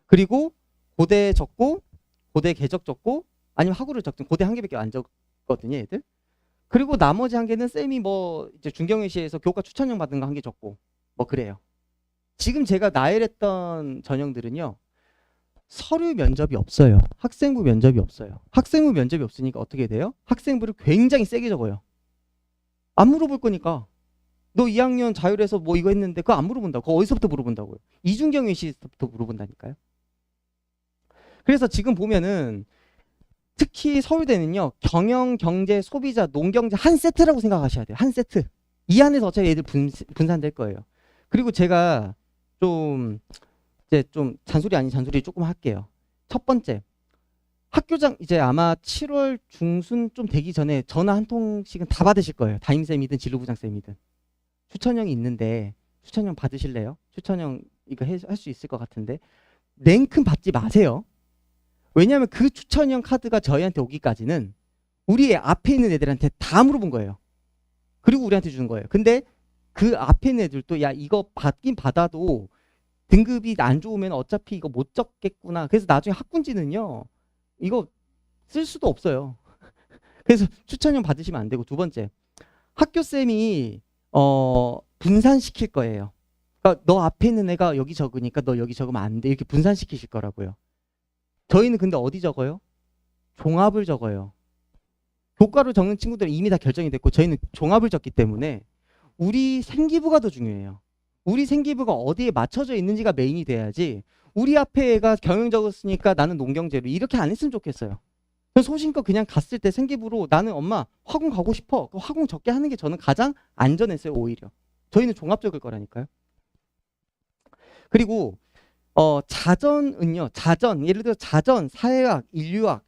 Speaker 1: 그리고 고대 적고 고대 개적 적고 아니면 학우를 적든 고대 한 개밖에 안 적거든요, 애들. 그리고 나머지 한 개는 쌤이 뭐 이제 중경외시에서 교과 추천형 받은 거 한 개 적고 뭐 그래요. 지금 제가 나열했던 전형들은요. 서류 면접이 없어요. 학생부 면접이 없어요. 학생부 면접이 없으니까 어떻게 돼요? 학생부를 굉장히 세게 적어요. 안 물어볼 거니까. 너 2학년 자율에서 뭐 이거 했는데 그거 안 물어본다고. 그거 어디서부터 물어본다고요? 이중경외시부터 물어본다니까요. 그래서 지금 보면은 특히 서울대는요. 경영, 경제, 소비자, 농경제 한 세트라고 생각하셔야 돼요. 한 세트. 이 안에서 어차피 애들 분산될 거예요. 그리고 제가 좀 잔소리 아닌 잔소리 조금 할게요. 첫 번째, 학교장 이제 아마 7월 중순 좀 되기 전에 전화 한 통씩은 다 받으실 거예요. 담임쌤이든 진로부장쌤이든. 추천형이 있는데 추천형 받으실래요? 추천형 이거 할 수 있을 것 같은데 냉큼 받지 마세요. 왜냐하면 그 추천형 카드가 저희한테 오기까지는 우리 앞에 있는 애들한테 다 물어본 거예요. 그리고 우리한테 주는 거예요. 근데 그 앞에 있는 애들도 야 이거 받긴 받아도 등급이 안 좋으면 어차피 이거 못 적겠구나. 그래서 나중에 학군지는요. 이거 쓸 수도 없어요. 그래서 추천형 받으시면 안 되고 두 번째. 학교쌤이 분산시킬 거예요. 그러니까 너 앞에 있는 애가 여기 적으니까 너 여기 적으면 안 돼. 이렇게 분산시키실 거라고요. 저희는 근데 어디 적어요? 종합을 적어요. 교과로 적는 친구들은 이미 다 결정이 됐고 저희는 종합을 적기 때문에 우리 생기부가 더 중요해요. 우리 생기부가 어디에 맞춰져 있는지가 메인이 돼야지 우리 앞에 애가 경영 적었으니까 나는 농경제로 이렇게 안 했으면 좋겠어요. 소신껏 그냥 갔을 때 생기부로 나는 엄마 화공 가고 싶어. 화공 적게 하는 게 저는 가장 안전했어요. 오히려. 저희는 종합 적을 거라니까요. 그리고 자전은요. 자전 예를 들어 자전, 사회학, 인류학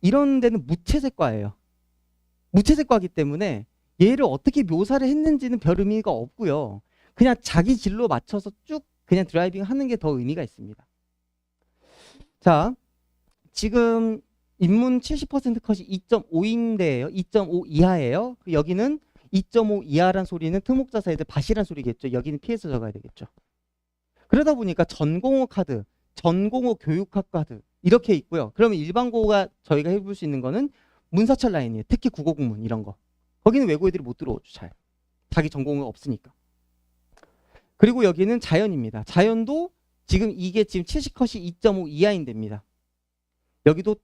Speaker 1: 이런 데는 무채색과예요. 무채색과이기 때문에 얘를 어떻게 묘사를 했는지는 별 의미가 없고요. 그냥 자기 진로 맞춰서 쭉 그냥 드라이빙 하는 게 더 의미가 있습니다. 자, 지금 인문 70% 컷이 2.5인데요. 2.5 이하예요. 여기는 2.5 이하란 소리는 특목자사 애들 밭이란 소리겠죠. 여기는 피해서 적어야 되겠죠. 그러다 보니까 전공호 카드, 전공호 교육학 카드 이렇게 있고요. 그러면 일반고가 저희가 해볼 수 있는 거는 문사철 라인이에요. 특히 국어국문 이런 거. 거기는 외고 애들이 못 들어오죠. 잘. 자기 전공이 없으니까. 그리고 여기는 자연입니다. 자연도 지금 이게 지금 70컷이 2.5 이하인데입니다. 여기도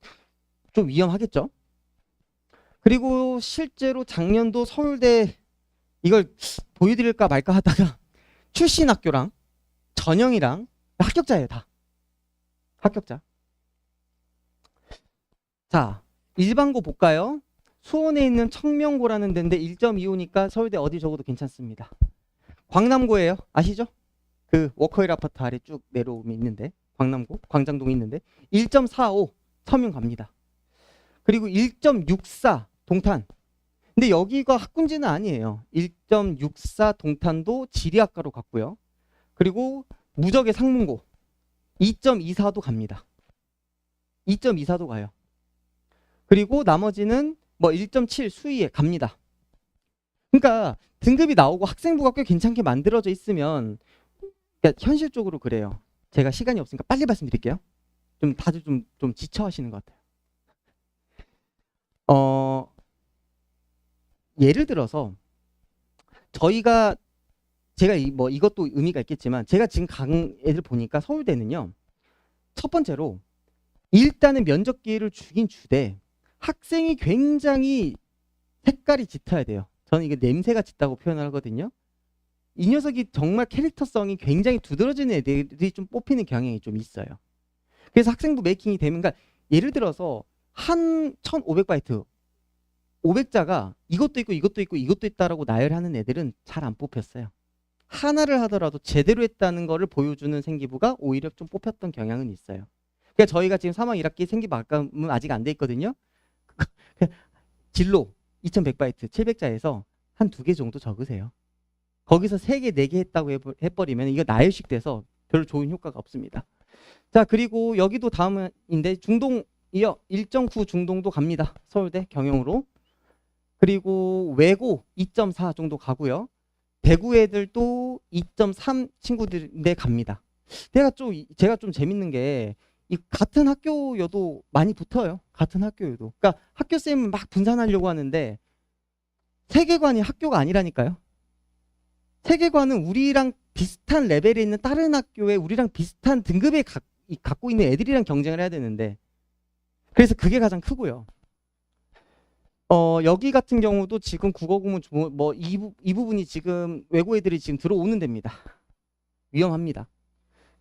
Speaker 1: 좀 위험하겠죠. 그리고 실제로 작년도 서울대 이걸 보여드릴까 말까 하다가 출신 학교랑 전형이랑 합격자예요. 다. 합격자. 자, 일반고 볼까요? 수원에 있는 청명고라는 데인데 1.25니까 서울대 어디 적어도 괜찮습니다. 광남고예요. 아시죠? 그 워커힐 아파트 아래 쭉 내려오면 있는데 광남고, 광장동에 있는데 1.45 서명 갑니다. 그리고 1.64 동탄. 근데 여기가 학군지는 아니에요. 1.64 동탄도 지리학과로 갔고요. 그리고 무적의 상문고 2.24도 갑니다. 2.24도 가요. 그리고 나머지는 뭐 1.7 수의에 갑니다. 그러니까 등급이 나오고 학생부가 꽤 괜찮게 만들어져 있으면 그러니까 현실적으로 그래요. 제가 시간이 없으니까 빨리 말씀드릴게요. 좀 다들 좀 지쳐하시는 것 같아요. 예를 들어서 저희가 제가 뭐 이것도 의미가 있겠지만 제가 지금 간 애들 보니까 서울대는요. 첫 번째로 일단은 면접 기회를 주긴 주되 학생이 굉장히 색깔이 짙어야 돼요. 저는 이게 냄새가 짙다고 표현을 하거든요. 이 녀석이 정말 캐릭터성이 굉장히 두드러지는 애들이 좀 뽑히는 경향이 좀 있어요. 그래서 학생부 메이킹이 되면 그러니까 예를 들어서 한 1500바이트 500자가 이것도 있고 이것도 있고 이것도 있다라고 나열하는 애들은 잘 안 뽑혔어요. 하나를 하더라도 제대로 했다는 거를 보여주는 생기부가 오히려 좀 뽑혔던 경향은 있어요. 그러니까 저희가 지금 3학 1학기 생기부 학감은 아직 안 돼 있거든요. 진로 2100바이트 700자에서 한 2개 정도 적으세요. 거기서 3개, 4개 했다고 해버리면 이거 나열식 돼서 별로 좋은 효과가 없습니다. 자, 그리고 여기도 다음인데 중동이요. 1.9 중동도 갑니다. 서울대 경영으로. 그리고 외고 2.4 정도 가고요. 대구 애들도 2.3 친구들인데 갑니다. 제가 좀 재밌는 게 이 같은 학교여도 많이 붙어요. 같은 학교여도. 그러니까 학교쌤은 막 분산하려고 하는데 세계관이 학교가 아니라니까요. 세계관은 우리랑 비슷한 레벨에 있는 다른 학교에 우리랑 비슷한 등급에 갖고 있는 애들이랑 경쟁을 해야 되는데 그래서 그게 가장 크고요. 여기 같은 경우도 지금 국어국문 뭐 이 부분이 지금 외고 애들이 지금 들어오는 데입니다. 위험합니다.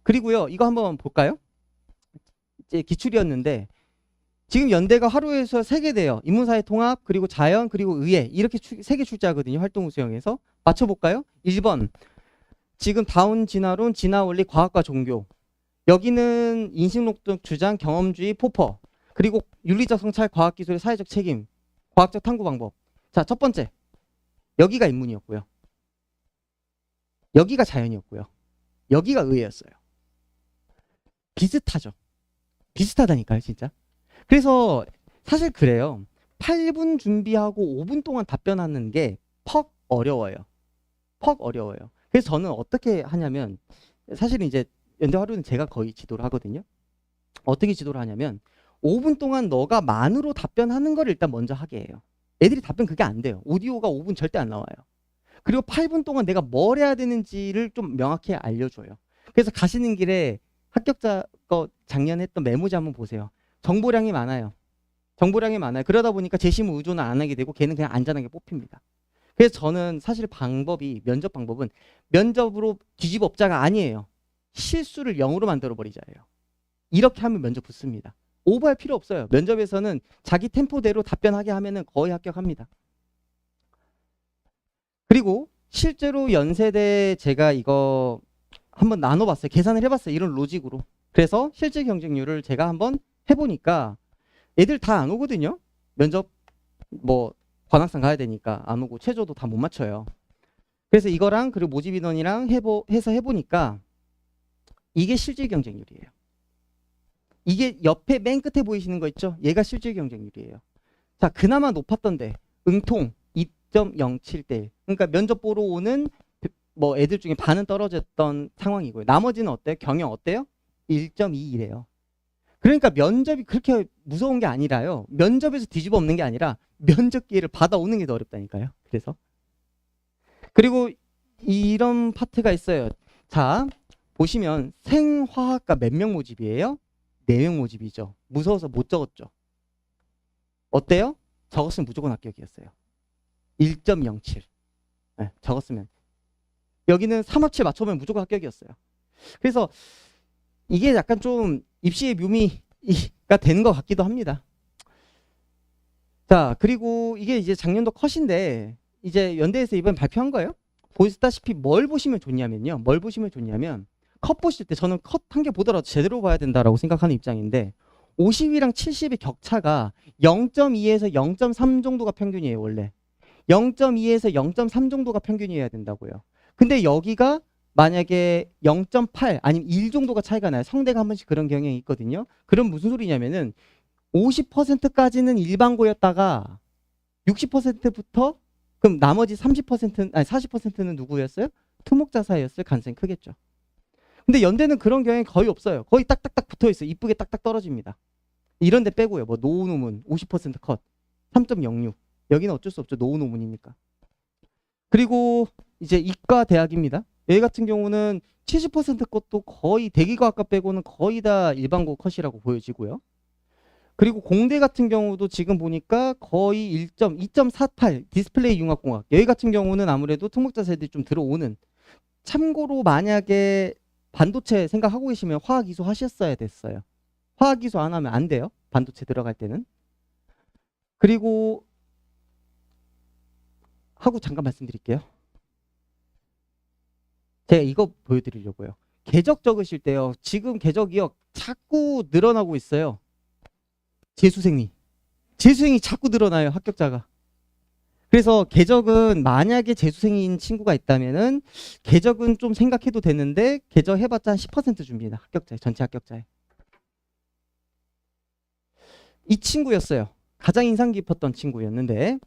Speaker 1: 그리고요, 이거 한번 볼까요? 이제 기출이었는데 지금 연대가 하루에서 3개 돼요. 인문사회 통합, 그리고 자연, 그리고 의예 이렇게 3개 출제하거든요. 활동 수영에서 맞춰볼까요? 1번 지금 다운 진화론, 진화원리, 과학과 종교. 여기는 인식론적 주장, 경험주의, 포퍼. 그리고 윤리적 성찰, 과학기술의 사회적 책임, 과학적 탐구 방법. 자, 첫 번째 여기가 인문이었고요. 여기가 자연이었고요. 여기가 의예였어요. 비슷하죠. 비슷하다니까요, 진짜. 그래서 사실 그래요. 8분 준비하고 5분 동안 답변하는 게 퍽 어려워요. 퍽 어려워요. 그래서 저는 어떻게 하냐면 사실은 이제 연대 하루는 제가 거의 지도를 하거든요. 어떻게 지도를 하냐면 5분 동안 너가 만으로 답변하는 걸 일단 먼저 하게 해요. 애들이 답변 그게 안 돼요. 오디오가 5분 절대 안 나와요. 그리고 8분 동안 내가 뭘 해야 되는지를 좀 명확히 알려줘요. 그래서 가시는 길에 합격자 거 작년에 했던 메모지 한번 보세요. 정보량이 많아요. 정보량이 많아요. 그러다 보니까 재심 의존을 안 하게 되고 걔는 그냥 안전하게 뽑힙니다. 그래서 저는 사실 면접 방법은 면접으로 뒤집업자가 아니에요. 실수를 0으로 만들어버리자예요. 이렇게 하면 면접 붙습니다. 오버할 필요 없어요. 면접에서는 자기 템포대로 답변하게 하면 거의 합격합니다. 그리고 실제로 연세대 제가 이거 한번 나눠봤어요. 계산을 해봤어요. 이런 로직으로. 그래서 실제 경쟁률을 제가 한번 해보니까 애들 다 안 오거든요. 면접 뭐 관악산 가야 되니까 안 오고 최저도 다 못 맞춰요. 그래서 이거랑 그리고 모집 인원이랑 해서 해보니까 이게 실질 경쟁률이에요. 이게 옆에 맨 끝에 보이시는 거 있죠? 얘가 실질 경쟁률이에요. 자, 그나마 높았던데 응통 2.07대. 그러니까 면접 보러 오는 뭐 애들 중에 반은 떨어졌던 상황이고요. 나머지는 어때요? 경영 어때요? 1.21이래요. 그러니까 면접이 그렇게 무서운 게 아니라요. 면접에서 뒤집어 엎는 게 아니라 면접 기회를 받아오는 게 더 어렵다니까요. 그래서 그리고 이런 파트가 있어요. 자, 보시면 생화학과 몇 명 모집이에요? 4명 모집이죠. 무서워서 못 적었죠. 어때요? 적었으면 무조건 합격이었어요. 1.07. 네, 적었으면. 여기는 3합치 맞춰보면 무조건 합격이었어요. 그래서 이게 약간 좀 입시의 묘미가 되는 것 같기도 합니다. 자, 그리고 이게 이제 작년도 컷인데 이제 연대에서 이번 발표한 거예요. 보시다시피 뭘 보시면 좋냐면요. 뭘 보시면 좋냐면 컷 보실 때 저는 컷 한 개 보더라도 제대로 봐야 된다라고 생각하는 입장인데 50이랑 70의 격차가 0.2에서 0.3 정도가 평균이에요, 원래. 0.2에서 0.3 정도가 평균이어야 된다고요. 근데 여기가 만약에 0.8 아니면 1 정도가 차이가 나요. 성대가 한 번씩 그런 경향이 있거든요. 그럼 무슨 소리냐면은 50%까지는 일반고였다가 60%부터 그럼 나머지 30% 아니 40%는 누구였어요? 토목자사였을 가능성이 크겠죠. 근데 연대는 그런 경향이 거의 없어요. 거의 딱딱딱 붙어 있어요. 이쁘게 딱딱 떨어집니다. 이런 데 빼고요. 뭐 노후노문 50% 컷 3.06 여기는 어쩔 수 없죠. 노후노문이니까. 그리고 이제 이과 대학입니다. 여기 같은 경우는 70% 것도 거의 대기과학과 빼고는 거의 다 일반고 컷이라고 보여지고요. 그리고 공대 같은 경우도 지금 보니까 거의 2.48 디스플레이 융합공학 여기 같은 경우는 아무래도 특목자세들이 좀 들어오는 참고로 만약에 반도체 생각하고 계시면 화학이수 하셨어야 됐어요. 화학이수 안 하면 안 돼요. 반도체 들어갈 때는. 그리고 하고 잠깐 말씀드릴게요. 제가 이거 보여드리려고요. 궤적 적으실 때요. 지금 궤적이요. 자꾸 늘어나고 있어요. 재수생이 자꾸 늘어나요. 합격자가. 그래서 궤적은 만약에 재수생인 친구가 있다면은 궤적은 좀 생각해도 되는데 궤적 해봤자 한 10% 줍니다. 합격자에 전체 합격자에. 이 친구였어요. 가장 인상 깊었던 친구였는데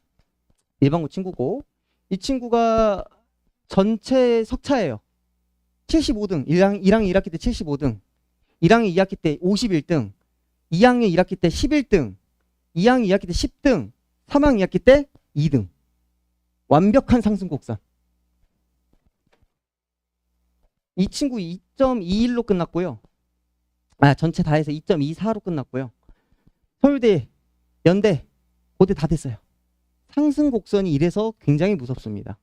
Speaker 1: 일반고 친구고 이 친구가 전체 석차예요. 75등 1학년 1학기 때 75등 1학년 2학기 때 51등 2학년 1학기 때 11등 2학년 2학기 때 10등 3학년 2학기 때 2등 완벽한 상승 곡선. 이 친구 2.21로 끝났고요. 전체 다 해서 2.24로 끝났고요. 서울대, 연대, 고대 다 됐어요. 상승 곡선이 이래서 굉장히 무섭습니다.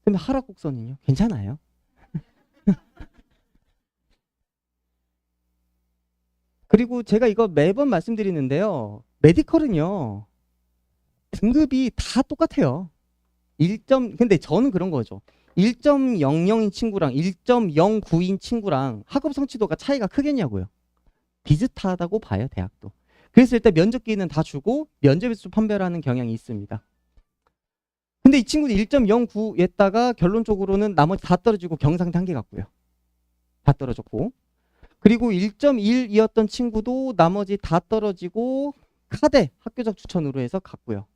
Speaker 1: 그러면 하락 곡선은요? 괜찮아요. 그리고 제가 이거 매번 말씀드리는데요. 메디컬은요. 등급이 다 똑같아요. 근데 저는 그런 거죠. 1.00인 친구랑 1.09인 친구랑 학업 성취도가 차이가 크겠냐고요. 비슷하다고 봐요, 대학도. 그래서 일단 면접기는 다 주고 면접에서 판별하는 경향이 있습니다. 근데 이 친구는 1.09였다가 결론적으로는 나머지 다 떨어지고 경상 단계 갔고요. 다 떨어졌고. 그리고 1.1이었던 친구도 나머지 다 떨어지고 카대 학교적 추천으로 해서 갔고요.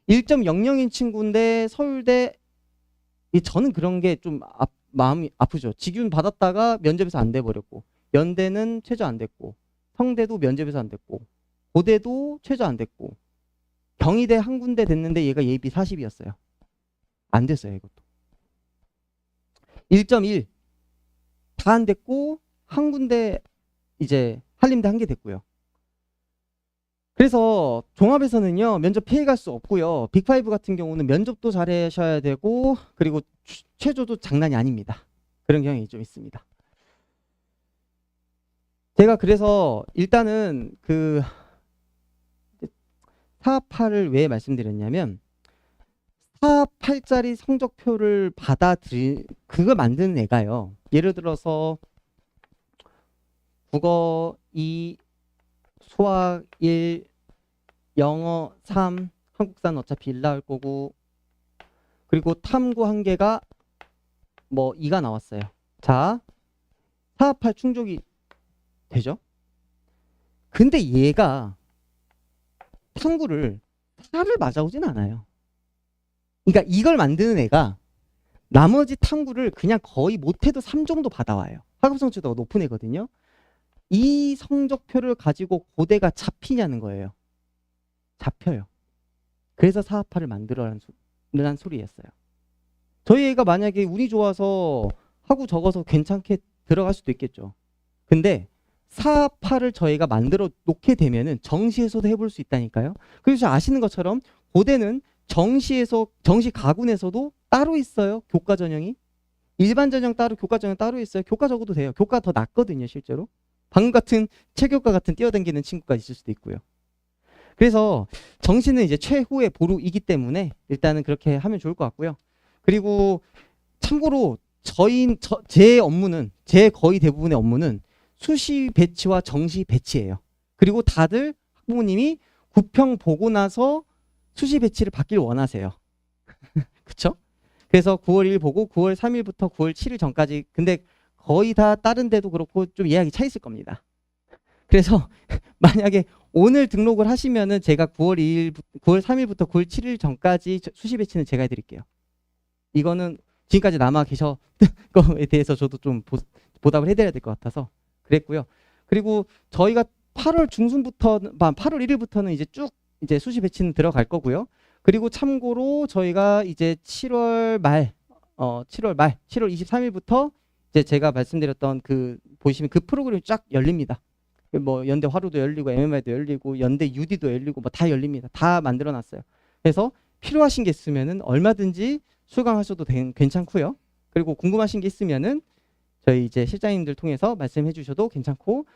Speaker 1: 1.00인 친구인데 서울대 저는 그런 게 좀 마음이 아프죠. 직윤 받았다가 면접에서 안 돼버렸고 연대는 최저 안 됐고 성대도 면접에서 안 됐고 고대도 최저 안 됐고 경희대 한 군데 됐는데 얘가 예비 40이었어요. 안 됐어요. 이것도 1.1 다 안 됐고 한 군데 이제 한림대 한 개 됐고요. 그래서 종합에서는요 면접 피해갈 수 없고요. 빅5 같은 경우는 면접도 잘하셔야 되고 그리고 최저도 장난이 아닙니다. 그런 경향이 좀 있습니다. 제가 그래서 일단은 그 4.8을 왜 말씀드렸냐면 4.8짜리 성적표를 그걸 만드는 애가요. 예를 들어서 국어 2, 수학 1, 영어 3, 한국사는 어차피 1 나올 거고 그리고 탐구 한 개가 뭐 2가 나왔어요. 자, 4.8 충족이 되죠? 근데 얘가 탐구를 4를 맞아오진 않아요. 그러니까 이걸 만드는 애가 나머지 탐구를 그냥 거의 못해도 3 정도 받아와요. 학업 성취도가 높은 애거든요. 이 성적표를 가지고 고대가 잡히냐는 거예요. 잡혀요. 그래서 4.8을 만들어라는 소리였어요. 저희 애가 만약에 운이 좋아서 하고 적어서 괜찮게 들어갈 수도 있겠죠. 근데 4.8을 저희가 만들어 놓게 되면은 정시에서도 해볼 수 있다니까요. 그래서 아시는 것처럼 고대는 정시 가군에서도 따로 있어요. 교과 전형이. 일반 전형 따로 교과 전형 따로 있어요. 교과 적어도 돼요. 교과 더 낫거든요. 실제로. 방금 같은 체교과 같은 뛰어다니는 친구가 있을 수도 있고요. 그래서 정시는 이제 최후의 보루이기 때문에 일단은 그렇게 하면 좋을 것 같고요. 그리고 참고로 제 업무는, 제 거의 대부분의 업무는 수시 배치와 정시 배치예요. 그리고 다들 학부모님이 구평 보고 나서 수시 배치를 받길 원하세요. 그쵸? 그래서 9월 1일 보고 9월 3일부터 9월 7일 전까지, 근데 거의 다 다른 데도 그렇고 좀 예약이 차 있을 겁니다. 그래서 만약에 오늘 등록을 하시면은 제가 9월 3일부터 9월 7일 전까지 수시 배치는 제가 해드릴게요. 이거는 지금까지 남아 계셨던 거에 대해서 저도 좀 보답을 해드려야 될 것 같아서 그랬고요. 그리고 저희가 8월 중순부터, 8월 1일부터는 이제 쭉 이제 수시 배치는 들어갈 거고요. 그리고 참고로 저희가 이제 7월 23일부터 이제 제가 말씀드렸던 그 보시면 그 프로그램이 쫙 열립니다. 뭐 연대 화로도 열리고 MMI도 열리고 연대 UD도 열리고 뭐 다 열립니다. 다 만들어 놨어요. 그래서 필요하신 게 있으면은 얼마든지 수강하셔도 괜찮고요. 그리고 궁금하신 게 있으면은 저희 이제 실장님들 통해서 말씀해 주셔도 괜찮고,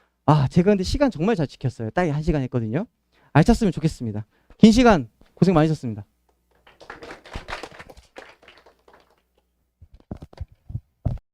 Speaker 1: 제가 근데 시간 정말 잘 지켰어요. 딱 1시간 했거든요. 알찼으면 좋겠습니다. 긴 시간 고생 많으셨습니다.